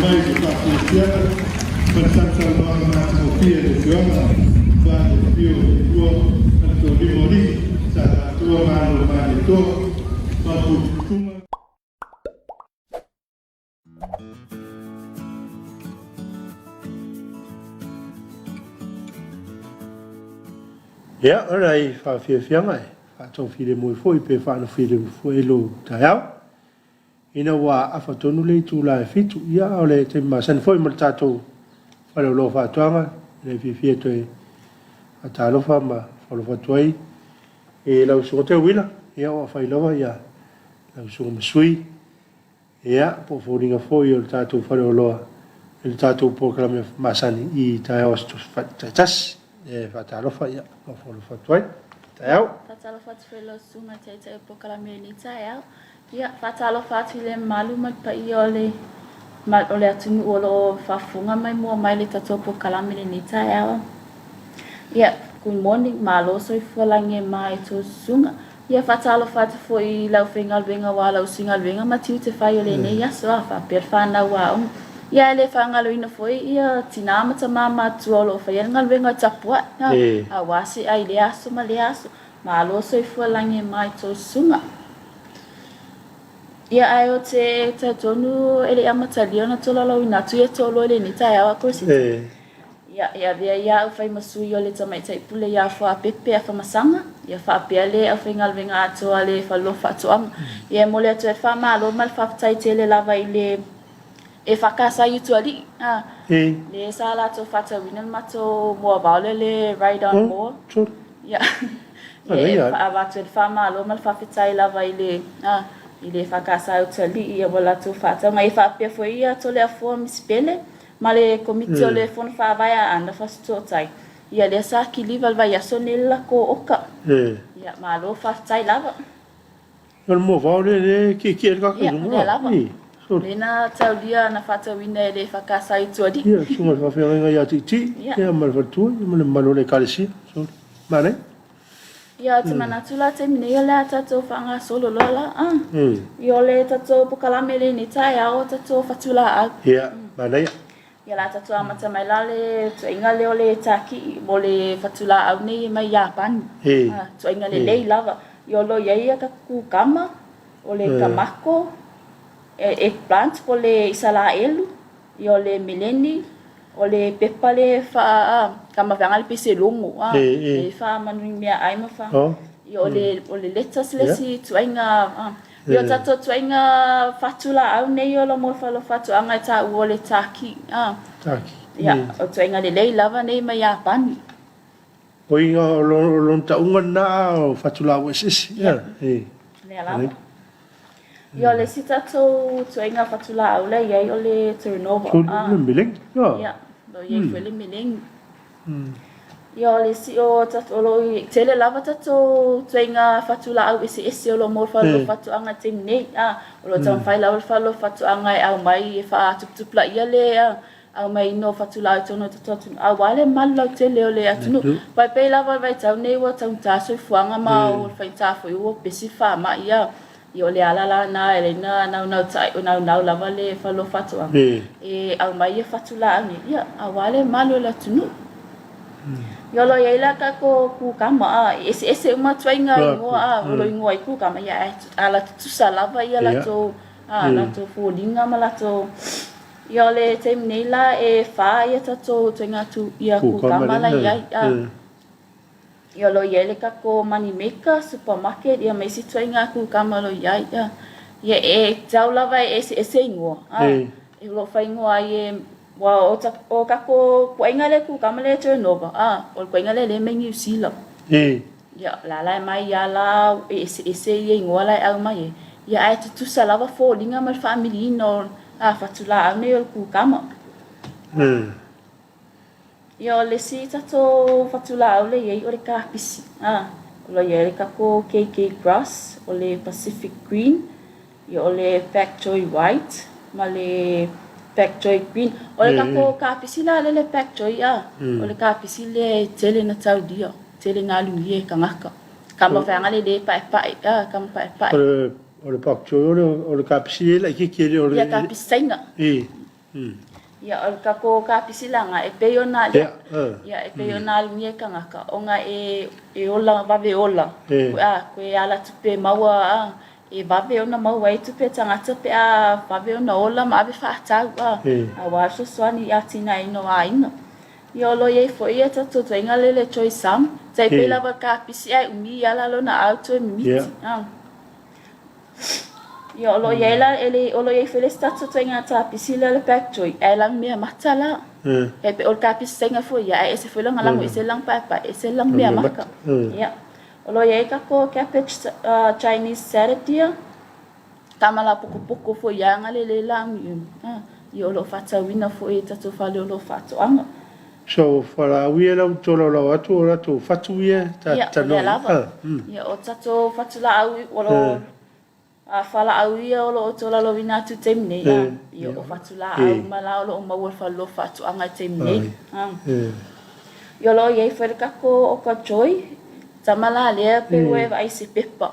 mai ke pa sia per tanto no ma mo fie de giorno va de più tuo tanto di mori sa tuo mano ma de to ma tu ya ora I fa fia mai fa to file mo foi pe fa no file foi lo taiao ina wa afatonu le tu la fitu ia ole te masan foi mo tato fa lo fa toanga le fie to a Talofa ma fa lo fa toi e la so te wila ia wa fa lo ia la so mo sui ia po foringa foi o tato fa lo il tato proclame masani I taiao sto fa tas e fa Talofa ia ma fa lo fa toi taiao Talofa te whelo sunga te te pokalame ni taiao. Ia, Talofa te le malu mai pa I ole atunu olo whafunga mai mua mai le tato pokalame ni taiao. Ia, good morning, malo so I whalange mai to sunga. Ia, Talofa te fo I lau whengal wenga wa lau singal wenga ma tiu te whai ole ne ia so a whaper whanau wa ia le whangalo ina foi ia tinama ta mama tuolo whai ngal wenga tapua. A wasi ai le aso ma le aso. Malo so I whalange mai to sunga. Ia ai o te tonu ele amata liona tolalo ina tu ia tolo ele ni tai awa kursi. Ia ia fai masui o le tamai tai pule ia fa pepe fa masanga. Ia fa pele a fingal venga ato ale fa lo fa toang. Ia mole atu e fa malo mal fa tai tele lava ile e fa kasa yutu ali. Le sala to fa ta winan mato mo vale le ride on more. Ia. Ia fa va tu fa malo mal fa fitai lava ile ile fakasa utali ia wala tu fata mai fa pe foi ia to le fo mispele male komiti le fon fa vai anda fa sto tai ia le sa ki lival vai sonella ko oka ia malo fa tai lava el mo vale le ki ka ko no lena tau dia na fata wina le fakasa utali ia suma fa fe nga ti ia mal fa tu mal malo le kalisi so mane ia te manatula te minea le tato whanga solo lola. Ia le tato pokalame le ni tai ao tato fatula au. Ia, manea. Ia la tato amata mai lale tu inga le ole taki mo le fatula au nei mai Japan. Tu inga le lei lava. Ia lo ia ka kukama o le kamako eggplant po le isala elu. Ia le mileni o le pepa le fa kama vanga le pese longo e fa manu mea ai ma fa I o le lettuce le si tuainga yo tato tuainga fatula au nei o lo mo fa lo fatu anga ta o le taki ya o tuainga le lei lava nei ma ya pani o inga lo ta unga na o fatula o sis ya le lava yo le si tato tuainga fatula au le ye o le turnover miling ya lo ye fele miling yo le si o tato lo tele lava tato tuainga fatula au ese o lo mo fa lo fatu anga ting nei o lo tam fai la fa lo fatu anga au mai fa tup la ia le au mai no fatula tono tato au wale mal lo tele o le atunu vai pe lava vai tau nei wa tau ta so fuanga ma o fa ta fo o pesi fa ma ia yo le ala na ele na tai na lava le fa lo fatu e au mai fatula ni ia au wale malo la tunu yo lo ia ka ko ku kama ese uma twainga o lo ingo ai ku kama ia ala tu salava ia la to la to folinga ma la to yo le tem nei la e fa ia to twainga tu ia ku kama la ia yo lo ia le ka ko money maker supermarket ia mai si twainga ku kama lo ia ia e tau lava ese ingo e lo fa ingo ai wa o ka ko poinga le ku kama le turnover o poinga le mengi usila ya la mai ya la ese ye ngola au mai ya ai tu salava fo linga mal family no fatula au ne ku kama yo le si tato fatula au le ye o le ka pisi lo ye le ka ko KK grass o le Pacific green yo le factory white ma le factory green o le kako kapisi la le factory o le kapisi le tele na tau dia tele ngalu ye kangaka kama fanga le pa kama pa o le pakcho o le kapisi la ki le o le ia kapisainga ia o kako kapisilanga e pe ona le ia e pe ona lungia kangaka onga e ola vave ola ko ala tupe maua e vave ona maua e tupe tangata pe a vave ona ola ma ave faatau a wa so swani atina ino aina ia lo ye fo ia tato twenga lele choi sam tai pe lava kapisi ai umi ala lona auto miti ia lo ye la ele lo ye fele tato twenga ta pisila le pack joy elang mea matala e pe ol kapisi senga fo ia e se fo lang alang e se lang papa e se lang mea maka ia lo ye ka ko cabbage Chinese saladia tamala puku fo ia ngale lang ia lo fata wina fo e tato fale lo fato anga so fala wia la tolo la tu fatu wia ta no ia o tato fatu la au o a fala au ia o tola lo wina tu temne ia o fatu la au mala o ma wo falo fatu anga temne ia lo ye fer ka ko o ka joy tamala le pe we vai se pepa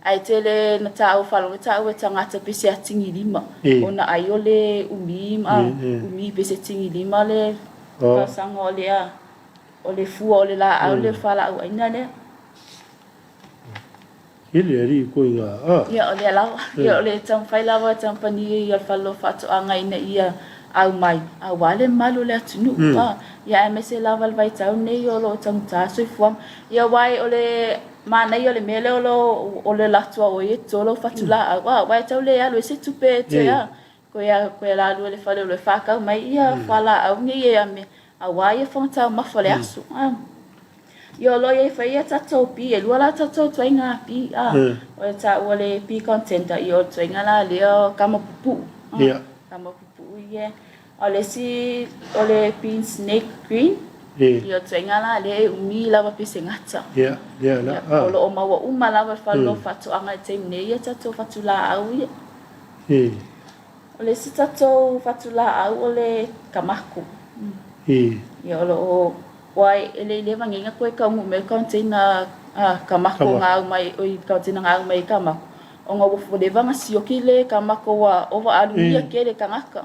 ai tele na tau falo tau tangata pesi atingi lima ona ai ole umi pesi atingi lima le pasang ole fu ole la ole fala au ina ne ele ri ko inga ia ole la ia ole tam fai lava tam pani ia falo fatu anga ina ia au mai au wale malu le tunu ia me se lava vai tau nei olo tam ta so fuam ia wai ole mana ia le mele ole la tua o e tolo fatu la wai tau le alo se tupe te ko la le fale le faka mai ia fala au ngi ia me a wai fonta ma fale asu yo lo ye fa ia tato pi e luala tato twenga pi o ta ole pi contenta yo twenga la le kama pupu kama pupu ye ole si ole pi snake green yo twenga la le umi lava pi sengata la o ma wa uma lava falo fatu anga temne ia tato fatu la au ye ole si tato fatu la au ole kamaku ia lo wai ele le vangenga ko ka mu me container kamako nga mai oi container nga mai kamako onga wo fo de vanga siokile kamako wa over alu ia kele kangaka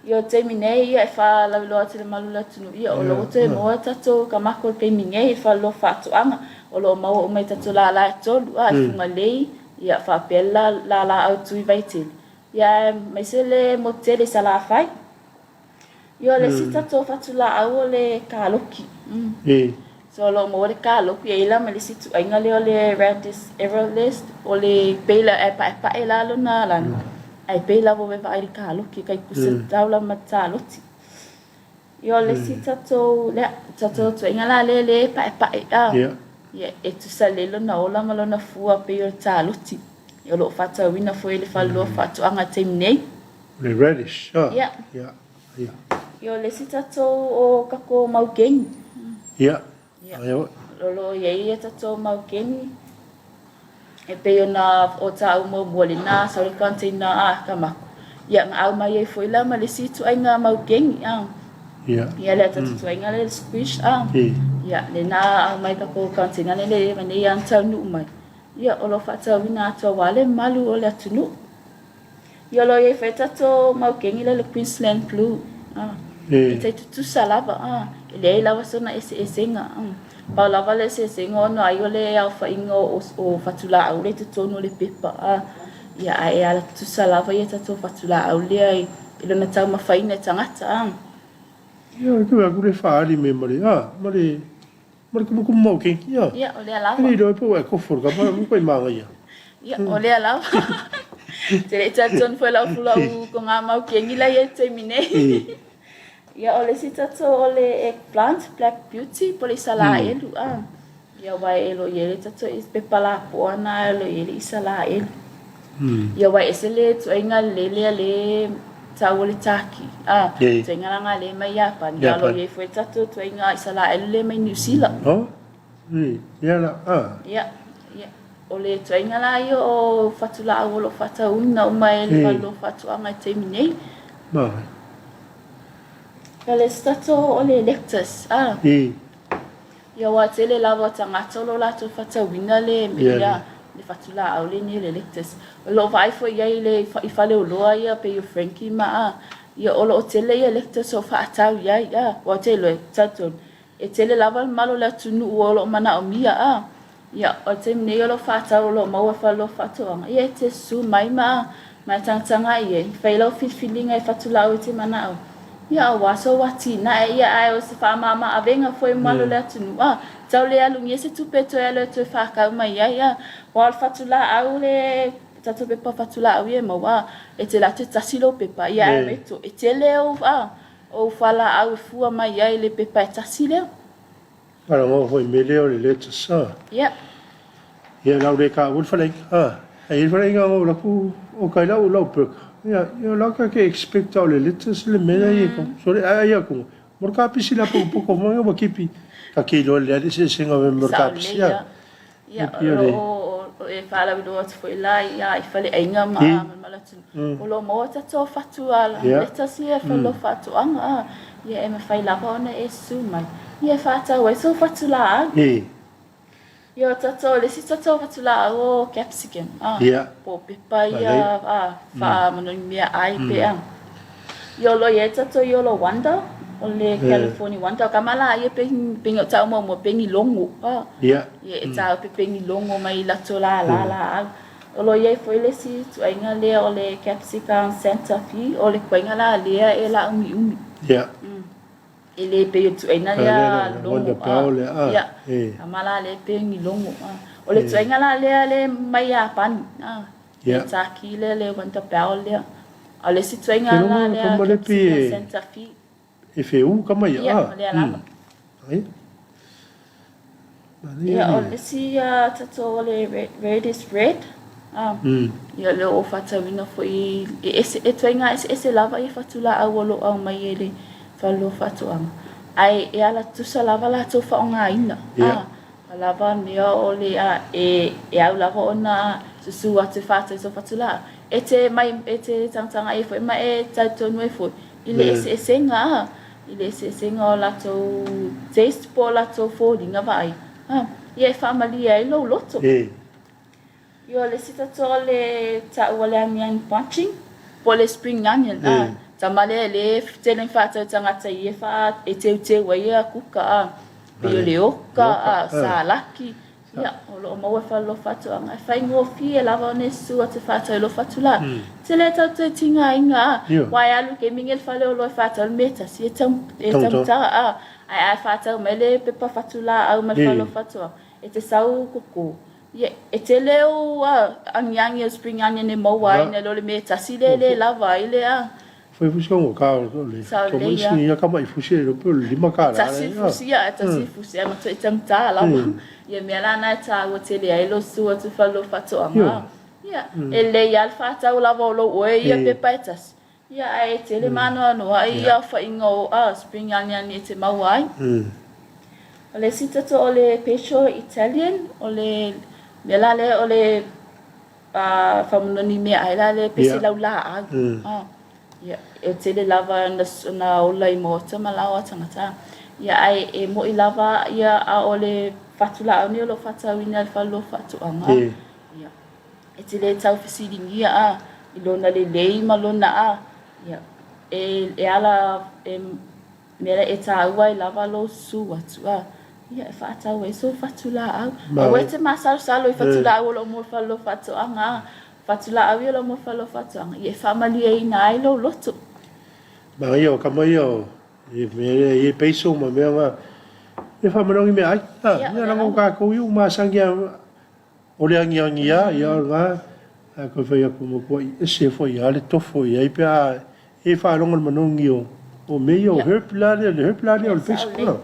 yo temine ia fa la lo ate malula tunu ia o lo te mo tato kamako ke minge fa lo fatu anga o lo mau o mai tato la tolu funga lei ia fa pella la au tu vaitil ia mai sele mo tele sala fai yo le sita to fatula au le kaloki so lo mo le kaloki e la me le situ ainga le ole radis everlist ole pela pa ela lo na la ai pela vo va ai kaloki kai kusen taula mataloti yo le sita to le tato to ainga la le pa ya e tu sale lo na ola malo na fua pe yo taloti yo lo fata wina fo ele fa lo fatu anga temne le radish yeah yo le sita to o kako maugeng lo ye tato maugeng e pe ona o ta mo bolina sa le container kama ya au mai foi la ma le situ ai nga maugeng ya le tato ai nga le squish ya le na au mai kako container le mane yang tanu mai ya o lo fata wina to wale malu o le tunu yo lo ye feta to maugeng le Queensland blue Ite tu salava ele lava sona ese nga pa lava le ese ngo no ai ole alfa ingo o fatula au le to no le pepa ya ai ala tu salava ye to fatula au le ai ile na tama faina tangata yo tu aku le fari memory mari como mo que ya ole lava ni do po ko for ka pa mo ko manga ya ole lava tele chaton foi la fula ko ngama ke ngila ye termine ya ole sita to ole eggplant black beauty polisala elu ya vai elo yele tato is pepala poana elo yele isala elu ya vai esele to inga le tawoli taki tenga nga le mai ya pan ya lo ye foi tato to inga isala elu le mai New Zealand ya la ya ole to inga la yo fatula o lo fata una mai lo fatu anga termine Kale stato ole lectures ya wa tele lava tanga tolo la to fata wina le ya le fatula au le ni le electors lo vai fo ia le I fale loa ia pe Frankie ma ia o lo tele ia electors so fa tau ia o tele taton e tele lava malo la tunu o lo mana o mia ia o te ne lo fa tau lo mau fa lo fa to ia te su mai ma tanga ia fa lo feeling ai fatula o te mana o ia wa so wati na ia ai o se fa mama avenga foi malo la tunu tau le alu ngese tu peto ele tu fa ka mai ia wal fatula au le tatu pepa fatula au ia ma e te la te tasilo pepa ia e to e te le o fala au fua mai ia le pepa e tasile Para mo foi meleo le letra sa. ia Ia lau le ka ul faleng. Ai faleng o la ku o kai lau lau pek. Ia la ka ke expect au le letras le mena ia ko. So ai ko. Mor ka pisi la po ko mo ba kipi. Ka ke lo le se singa me ka pisi ia. Ia o e fala do at foi lá ia I fale ainga ma malatu. O lo mo ta to fatu ala. Letras ia falo fatu anga. Ia e me fai la ona e su mai. Ia fata o so fatu la. Ia tato le si tato fatu la o capsicum. Ia. Po pepa ia fa mano mia ai pe Ia lo ia tato ia lo wanda. O le California wanda kamala ia pe pingo tau mo pengi longo. Ia. Ia e tau pe pengi longo mai la tola la. O lo ia foi le si tu ainga le o le capsicum Santa Fe o le koinga la le e la umi. Ia. Ele pe tu ainga le longo. Ia. E. Kamala le pengi longo. O le tu ainga la le mai a pan. Ia. Ta ki le wanda pau le. O le si tu ainga la le Santa Fe. E feu kama ia. Ai. Ia o le si tato le red is red. Ia le o fata wina foi e tuenga ese lava I fatula au lo au mai ele falo fatuanga. Ai e ala tusa lava la to fa onga ina. Lava mea o le e au lava ona susu atu fata so fatula. E te mai e te tangtanga e foi mai e tato noi foi. Ile ese senga Ile se senga la to taste po la to fo dinga vai. Ia family ai lo loto. Io le sita to le ta wale amian punching po le spring onion. Tamale le telen fata tangata ia fa e te wa ia kuka. Pe le oka salaki. Ia o lo mo fa lo fatu anga fa ngo fi la va ne su ate fata lo fatula. Se le ta te tinga inga wa ya lu ke mingel fa le lo fata meta si tam ta ai fata mele pe pa fatula au me fa lo fatu. E te sau kuku. Ia e te le o angyang spring onion ne mo wa ne lo le meta si le lava ile Foi fusi o ka le. To mo si ia ka mai fusi lo pe lima ka la. Ta si fusi ma to tam ta la. Ia me la na ta o te le ai lo su o te fa lo fatu anga. Ia ele ia fata o lava lo o ia pe paitas. Ia ai te le mano no ia fa ingo spring onion ni te mawai. O le sita to o le pescio Italian o le me la le o le famunoni me ai la le pesi laula Ia e te le lava na ola I mota malawa tangata. Ia ai e mo I lava ia a o le fatula ni o lo fatawina al falo fatuanga. Ia e te le tau fisiringia I lona le lei malona ia e ala mera e taua I lava lo su atu ia e fatau e so fatula au. O e te masal salo I fatula au lo mo falo fatuanga. Fatula au lo mo falo fatuanga. Ia family e na ai lo loto. Ma ia kama ia e me e peiso ma me nga e famanongi me ai. Ia rango ka ko yu ma sangia o le angia ia nga ko foi ko mo ko e se foi ale to foi ai pe e fa longo manongi o me yo herb plane o peiso.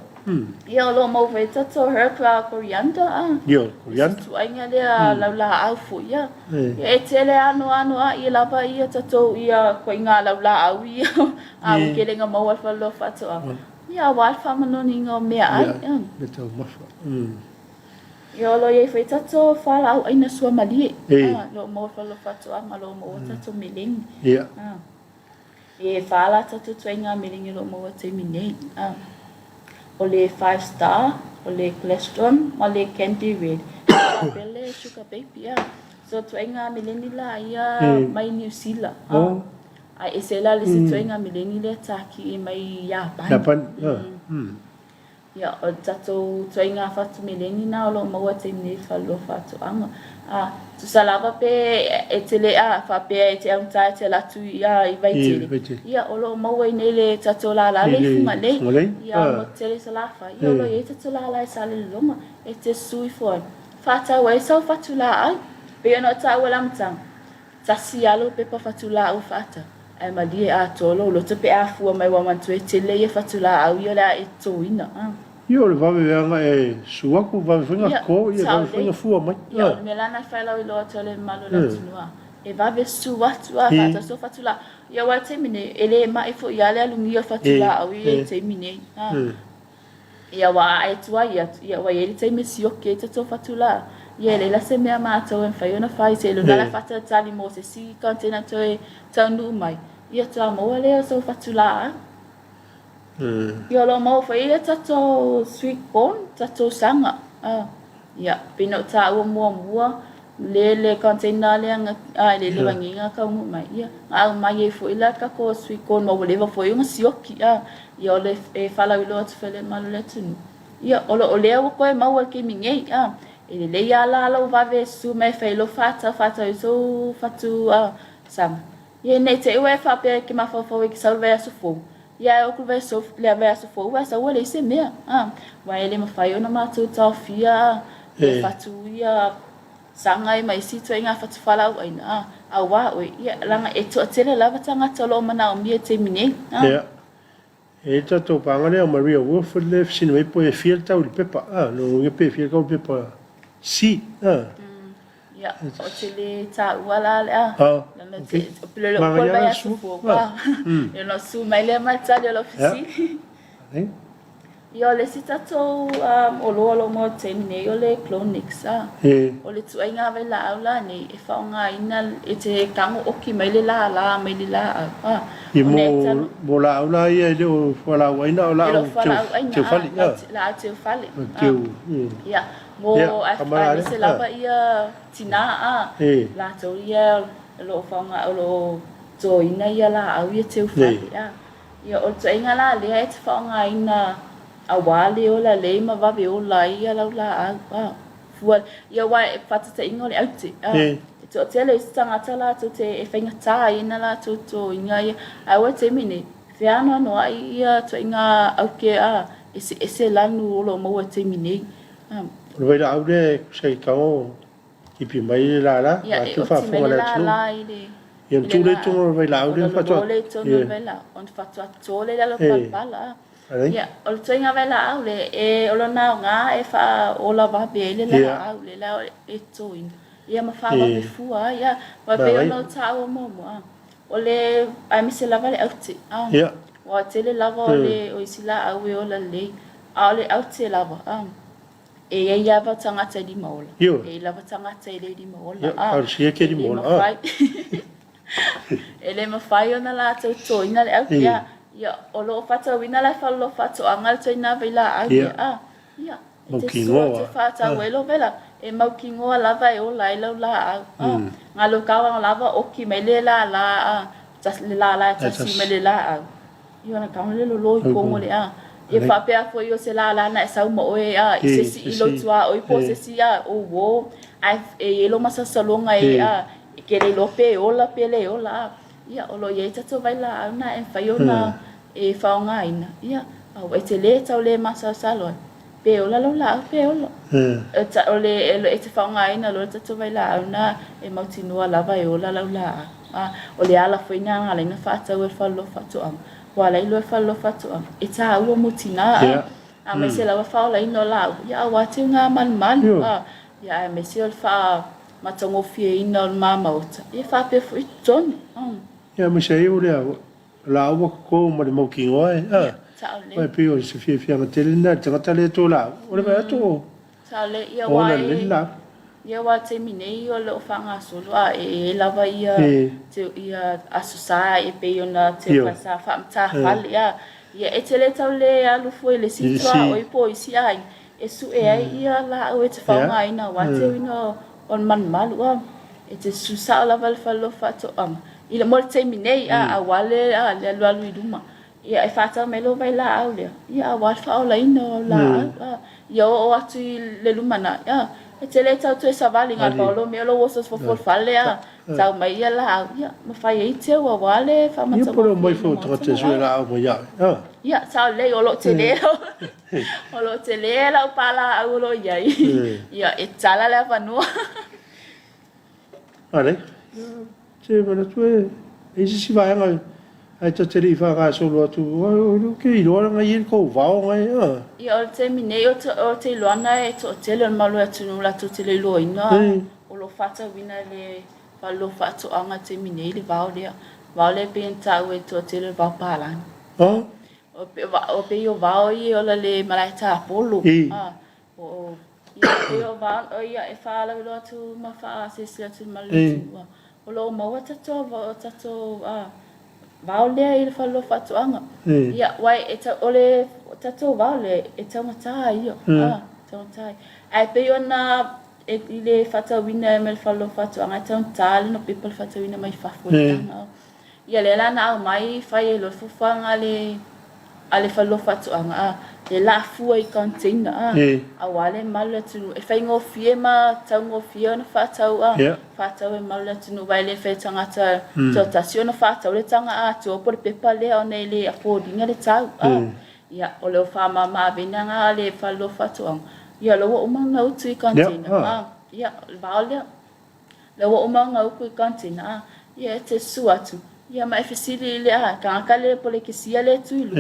Ia lo mo ve tato herb coriander Yo coriander. Tu ainga le la au fu ia. E tele ano I lava ia tato ia ko inga la au ia. Ke lenga mo wa fa lo fa to. Ia wa fa manoni ngo me ai. Le tau mafa. Ia lo ye fe tato fa la au ina sua mali. Lo mo fa lo fa to lo mo tato miling. Ia. E fa la tato twenga miling lo mo te mine. O le 5 star, o le cholesterol, o le candy red. Pele le sugar baby ya. So tuenga mileni la ia mai New Zealand. Ai esela le si tuenga mileni le taki mai Japan. Ya o tato tuenga fatu mileni na lo maua te ni falo fatu anga. Tu salava pe etele fa pe ete anta te la tu ya I vai tele. Ya o lo maua nele tato la le funga le. Ya mo tele salafa. Ya lo ye tato la sale longa. Ete sui fo. Fata wa so fatu la ai. Pe no ta wala mtang. Tasi alo pe pa fatu la u fata. Ai ma dia a tolo lo te pe a fu mai wa man tu tele ye fatu la au yo la eto ina. Yo le vave anga suaku vave finga ko ye vave finga fu mai. Ya me lana fala i lo tole malo la tunua. E vave suatu fata so fatu la. Ya wa te mine ele ma ifo ya le alungi yo fatu la au ye te mine. Ya wa etua ya wa ye te misi oke te to fatu la. Ya le la se me ama to en fa yo na fa se lo la fata tali mo se si container to e tanu mai. Ya to mo le so fatu la. Yo lo mau fa ile tato sweet corn tato sanga ya pino ta o mo le container le nga le wanginga ka mo mai ya mai e fo ile ka ko sweet corn mo le fo yo sioki yo le fala lo te fele malo le tunu ya o le o ko e mau ke minge ele le ya la lo va ve su me fe lo fata so fatu sam ye ne te we fa pe ki ma fo ki salve su fo ya o ku verso le verso fo wa sa wole se me wa ele ma fa yo na ma tu ta fia e fatu ya sangai mai si tu inga fatu fala wa ina wa o ya langa e to tele lava tanga tolo mana o mi te mine ya e to pangale o Maria Wolf le sin we po e fiel ta o pepa no ye pe fiel ka o pepa si ya o tele ta wala le le lo ko ba su fo yo no su mai le ma ta le ofisi yo le sitato o lo mo tene yo le clonix o le tu inga ve la aula ni e fa nga ina e te kango oki mai le la mai le la i mo la aula ye le o fa la wa ina la te fali la te fali ya mo a se la ba ia tina la to ia lo fa nga lo to ina ia la au ia te fali ya o to inga la le e te fa nga ina awale o la le ma va ve o la ia la fual ia wa fata te ingo le auti to tele stanga tala to te e fainga ta ina la to inga ia a wa te mine fiano no ia to inga auke ese lanu lo mo te mine lo vai la aude sei ka o ipi mai la tu fa fo la tu ia tu le tu vai la aude fa to le to no vai la on fa to le la pala ya o tsinga vela aule e o na nga e fa o la va bele la aule la e toin ia ma fa va be fua ya va be no ta o mo o le a mi se la vale auti ya wa tele la va le o isila awe o la le ale auti la va e ia va tanga te di mola e la va tanga te di mola al si ke di mola ele ma fa yo na la to ina le auti ya o lo fata wina la fa lo fata angal tena vela ya mo kingo te fata welo vela e mo kingo la va e o la ngalo ka la va o ki mele la tas la tas mele la yo na ka le lo ko mo le e fa pe a fo yo se la na sa mo e se si ilo tua o po se si o wo e lo masa salonga ke le lo pe o la pele o la ya o lo ye tato vai la na e fa yo na e fa nga ina ya o e te le tau le masa salon pe o la pe o ta o le e te fa nga ina lo tato vai la na e mautino la vai o la o le ala foi na nga le na fa ta o fa lo fa to am wa la lo fa lo fa to am e ta o mutina a me se la fa la ino la ya wa te nga man ya me se o fa matongo fie ina mama ota e fa pe foi ton ya me sei o le la o ko mo le mo kingo vai pe o se fie nga tele na tanga le to la o le va to sa le ia wa te mine o le fanga solo e lava ia te ia asusa e pe ona te pasa fa mta fal ia e tele tau le alu foi le sitwa o i po isi ai e su e ai ia la o te fanga ina wa te ino on man malu e te susa la val fallo fato ila mo te minei a wale le lalu iduma ia e fata melo vai la au le ia wa fa la ino la ia o atu le lumana e te le tau tu savali nga paulo me lo wosos fo fale tau mai ia la ia ma fai e te wa wale fa ma ia por mai fo te su la au ia ia tau le o lo te le o lo te le la pala au lo ia ia e tala la vanua ale te mana tu e si vai nga ai te ri fa ga so lo tu o ke i lo nga i ko va nga ia o te mine o te loana e to te le malu atu no la to te le lo ina o lo fata wina le pa lo fata anga te mine le va le pe nta o to te le va pala o pe yo va o i o le malaita apolo o ia o va o ia e fa la lo tu ma fa se se tu malu o lo mo wa tato vaole ile fallo fatu anga ia wai eta ole tato vaole eta mata io tata ai pe ona ile fatu wina mel fallo fatu anga tata no people fatu wina mai fafu ia le lana mai fai lo fufanga ale fallo fatu anga le la fu ai container awale malu tu e fai ngo fiema tau ngo fiona fatau fatau e malu tu no vai le fe tangata totaciona fatau le tanga to por pepa le ona le affording le tau ia o le fa mama venanga le fallo fatu ia lo o manga utu i container ia vale lo o manga utu i container ia te suatu ia mai fesili le ka le pole ke sia le tu lu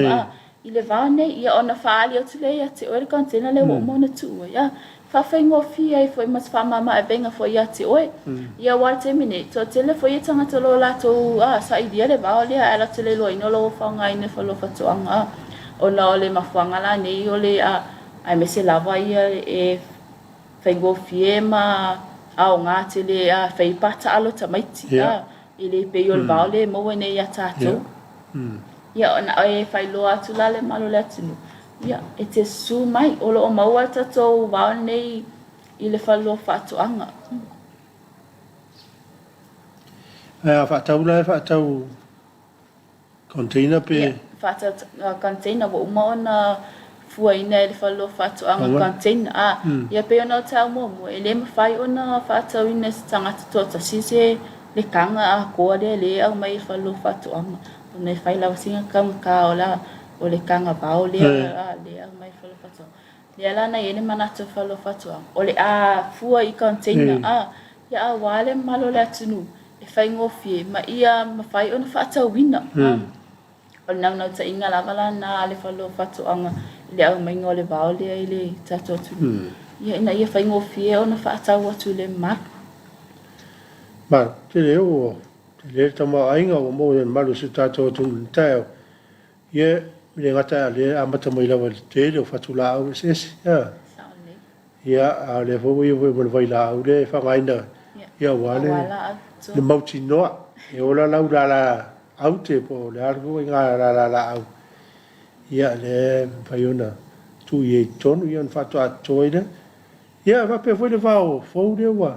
ile vane ia ona faali o tule ia te oe container le o mona tu ia fa fengo fi ai foi mas fa mama e benga foi ia te oe ia wa te mine to tele foi tanga to lo la to sa idea le va ole ala tele lo ino lo fa ngai ne fa lo fa to anga ona ole mafanga la nei ole ai me se lava ia e fengo fi ma au nga tele fei pata alo tamaiti ile pe yo va ole mo ne ia tato ia ona e fai lo atu la le malo le atu ia e te su mai o lo maua tato wa nei i le falo fatu anga fatau la fatau container pe fata container wo mo na fua ina le falo fatu anga container ia pe ona tau mo ele me fai ona fatau ina tanga to ta sise le kanga ko le au mai falo fatu anga nei fai la singa kam ka ola o le kanga bao le mai falo fatu le la na yene manato falo fatu o le fua i container ya wale malo le tunu e fai ngofie ma ia ma fai ona fata wina o na ta inga la vala na le falo fatu anga le au mai ngole bao le ile tato tunu ia ina ia fai ngofie ona fata watu le mak ba te le o le tama ainga o mo en malu se tato tu tao ye le ngata le amata mai la te le fatula o se ya a le vo mo vai la o le fa ngaina ya wale le mauti no e ola la la au te po le argo nga la au ya le faiona tu ye tonu yon fatwa toina ya va pe foi le va fo de wa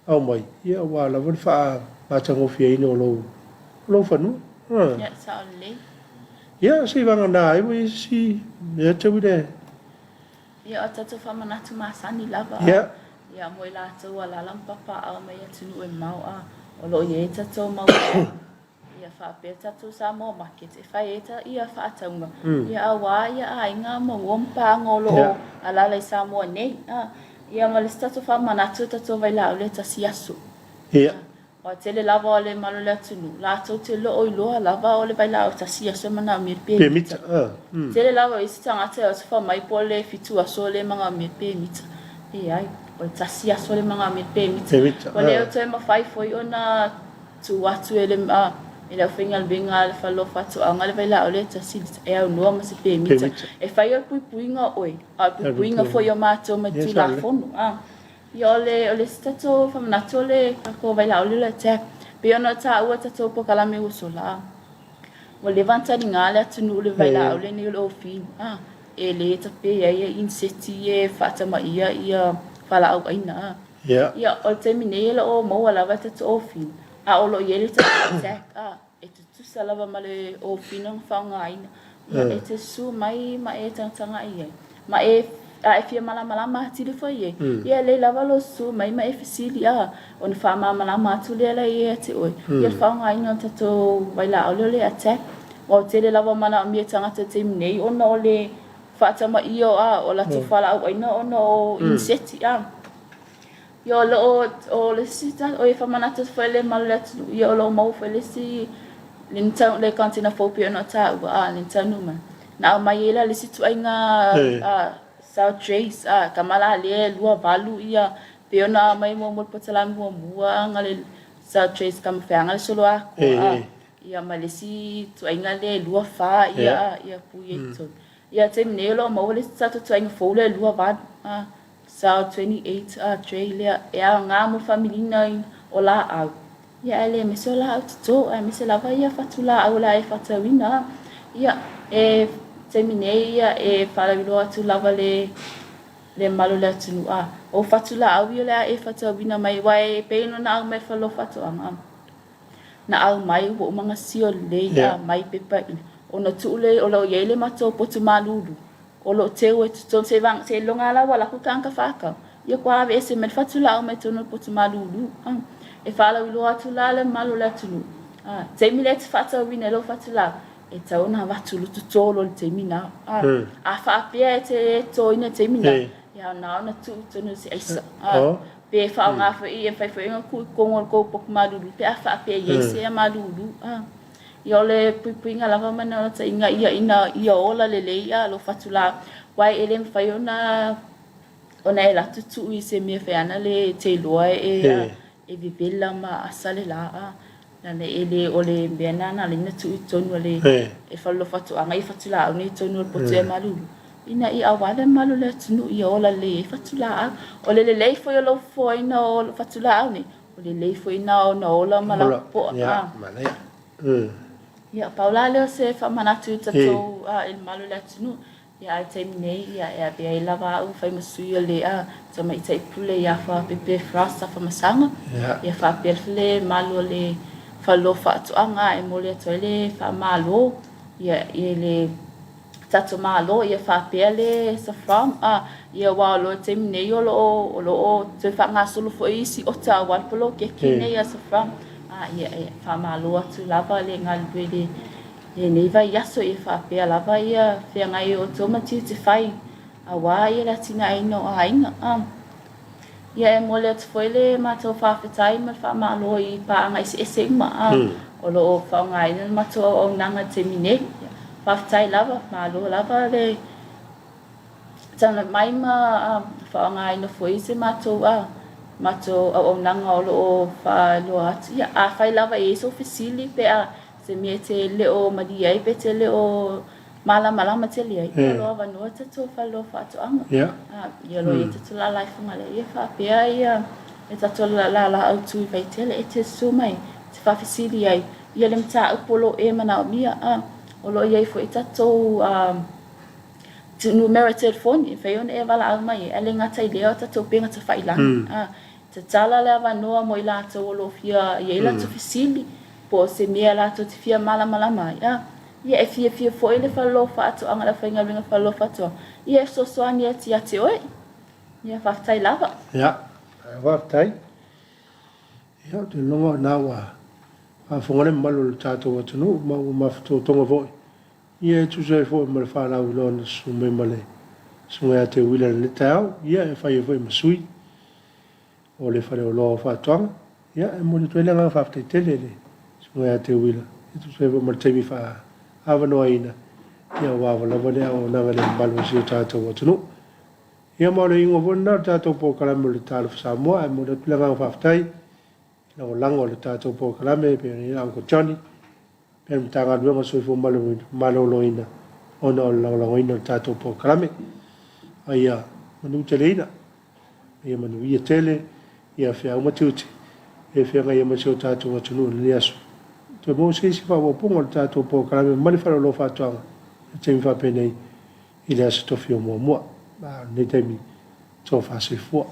au mai ya wa la von fa ba tango fie no lo fa no ya saole ya si va na ai we si ya te bude ya atatu fa manatu masani lava ya mo la to wala lam papa au mai tunu e mau o lo ye tato mau ia fa pe tato Samoa market e fa eta ia fa tanga ia wa ia ai nga mo wompa ngolo ala le Samoa nei ia mo le tato fa manatu tato vai la le tasiasu ia o tele lava le malo le tunu la to te lo o lo lava o le vai la tasiasu mana mi pe mita tele lava isi tanga te o fa mai pole fitu aso le manga mi pe mita ia o tasiasu le manga mi pe mita o le o te ma fai foi ona tu watu ele ele fingal bingal falo fatu angale vai la o le tasi e au no ma se pe mita e fai o puinga oi a puinga foi o mato ma ti la fono yo le stato fa natole ko vai la o le te pe ona ta o tato po kala me usola o levanta ngala tunu le vai la o le ni o fin ele ta pe ia inseti e fata ma ia fala au aina Yeah. Ia o te mine la o mo lava te o fin. A o lo yele te attack a e tu salava male o finang fanga ina. Ia e te su mai ma e tanga ia. Ma e a e fia malama tili fo ye. Ia le lava lo su mai ma e fisili a on fa malama tu le la ia te oi. Ia fanga ina tato vai la o le attack. O te le lava mana o mia tanga te mine ona o le fatama io a o la tu fala o ina ona o inseti a. Yo lo o le sita o e famanata fele malet yo lo mo fele si linta le kantina fopia no ta a linta numa na mai ela le situ ainga a South Trace a kamala le lua valu ia pe ona mai mo potala mo mua ngale South Trace kam fanga le solo a ko a ia malesi tu ainga le lua fa ia pu yeto ia te mnelo mo le sata tu ainga fole lua va a South 28 Australia ya ngamu familina o la au ya ele me so la au to me se la va ia fatula au la e fatawina ya e termine ya e fala vilo atu lava le malo le atu a o fatula au ia la e fatawina mai wai pe no na mai falo fatu anga na au mai wo manga sio le ya mai pepa ona tule o lo yele mato potu malulu o lo teu e tuton se vang se longa la wala ku kanka faka ia kwa ave se me fatula o me tono potu malulu e fala wi lo atula le malu le tunu te mi le fata wi ne lo fatula e tauna vatulu tutolo le te mina a fa pe te to ina te mina ya na tu tono se isa pe fa nga fa e fa fa ku ko pok malulu pe a fa pe ye se malulu yo le puinga lava mana ta inga ia ola le ia lo fatula wai elem faiona ona ela tutu i se me feana le te loa e vipela ma asale la na le ele ole bena na le tu tonu le e fallo fatu anga i fatula oni tonu po te malu ina i awale malu le tunu i ola le fatula ole le fo yo lo fo ina o fatula oni ole le fo ina no ola mala po ya Paula le se fa manatu tato il malu le tunu ya termine ya be lava u fa masuia le so mai tai pule ya fa pepe frasta fa masanga ya fa pele malu le fa lo fa to anga e mole to le fa malo ya ele tato malo ya fa pele sa from ya wa lo termine yo lo te fa ngasulu fo isi o ta wa polo ke kine ya sa from ia fa malo tu lava le ngal bele e nei vai yaso e fa pe lava ia fe ngai o tomati te fai a wa ia la tina ai no ainga ia e mole tu foile ma to fa fetai ma fa malo i pa ngai se ma o lo fa ngai ma to o nanga te mine fa fetai lava malo lava le tana mai ma fa ngai no foi se ma to mato o nanga o lo fa lo ati a fai lava e so facili pe a se miete le o madia e pete le o mala mate le ai lo va no to fa lo fa to anga ia lo e to la life ngale e fa pe ai e to la au tu vai tele e te so mai te fa facili ai ia le mta o polo e mana mia o lo ia fo ita to to numerated phone e fa yon e vala au mai ele ngata i le o to penga to fai lang te tala le avanoa mo i lato o lo fia ia i lato fisili po se mea lato te fia mala mai ia e fia fo i le falofa ato anga la whainga ringa falofa ato ia e sosoani e ti ate oi ia whaftai lava ia whaftai ia te longa nawa whafongane malu le tātou atunu mawhatu tonga voi ia e tusai fo i male whanau lona sume male sunga te wila le tau ia e whai e foi masui o le fare o lo fa tong ya e mo le tele nga fa te tele le so ya te wila e tu se mo te mi fa ava no ina ya wa la vole o na vale balu si ta to tunu ya mo le ingo bona ta to po kala mo le Talofa Samoa e mo le tele nga fa tai na o lango le ta to po kala me pe ni ang ko Johnny pe mta nga lo so fo malo lo ina o no la ina ta to po kala me aya mo tele ina ia manu ia tele ia fia uma tuti e fia ngai ma so tatu wa tunu le aso to mo se si fa bo pongo tatu po kala me mali fa lo fa tanga te mi fa pene ile aso to fio mo ba ne te mi to fa se fo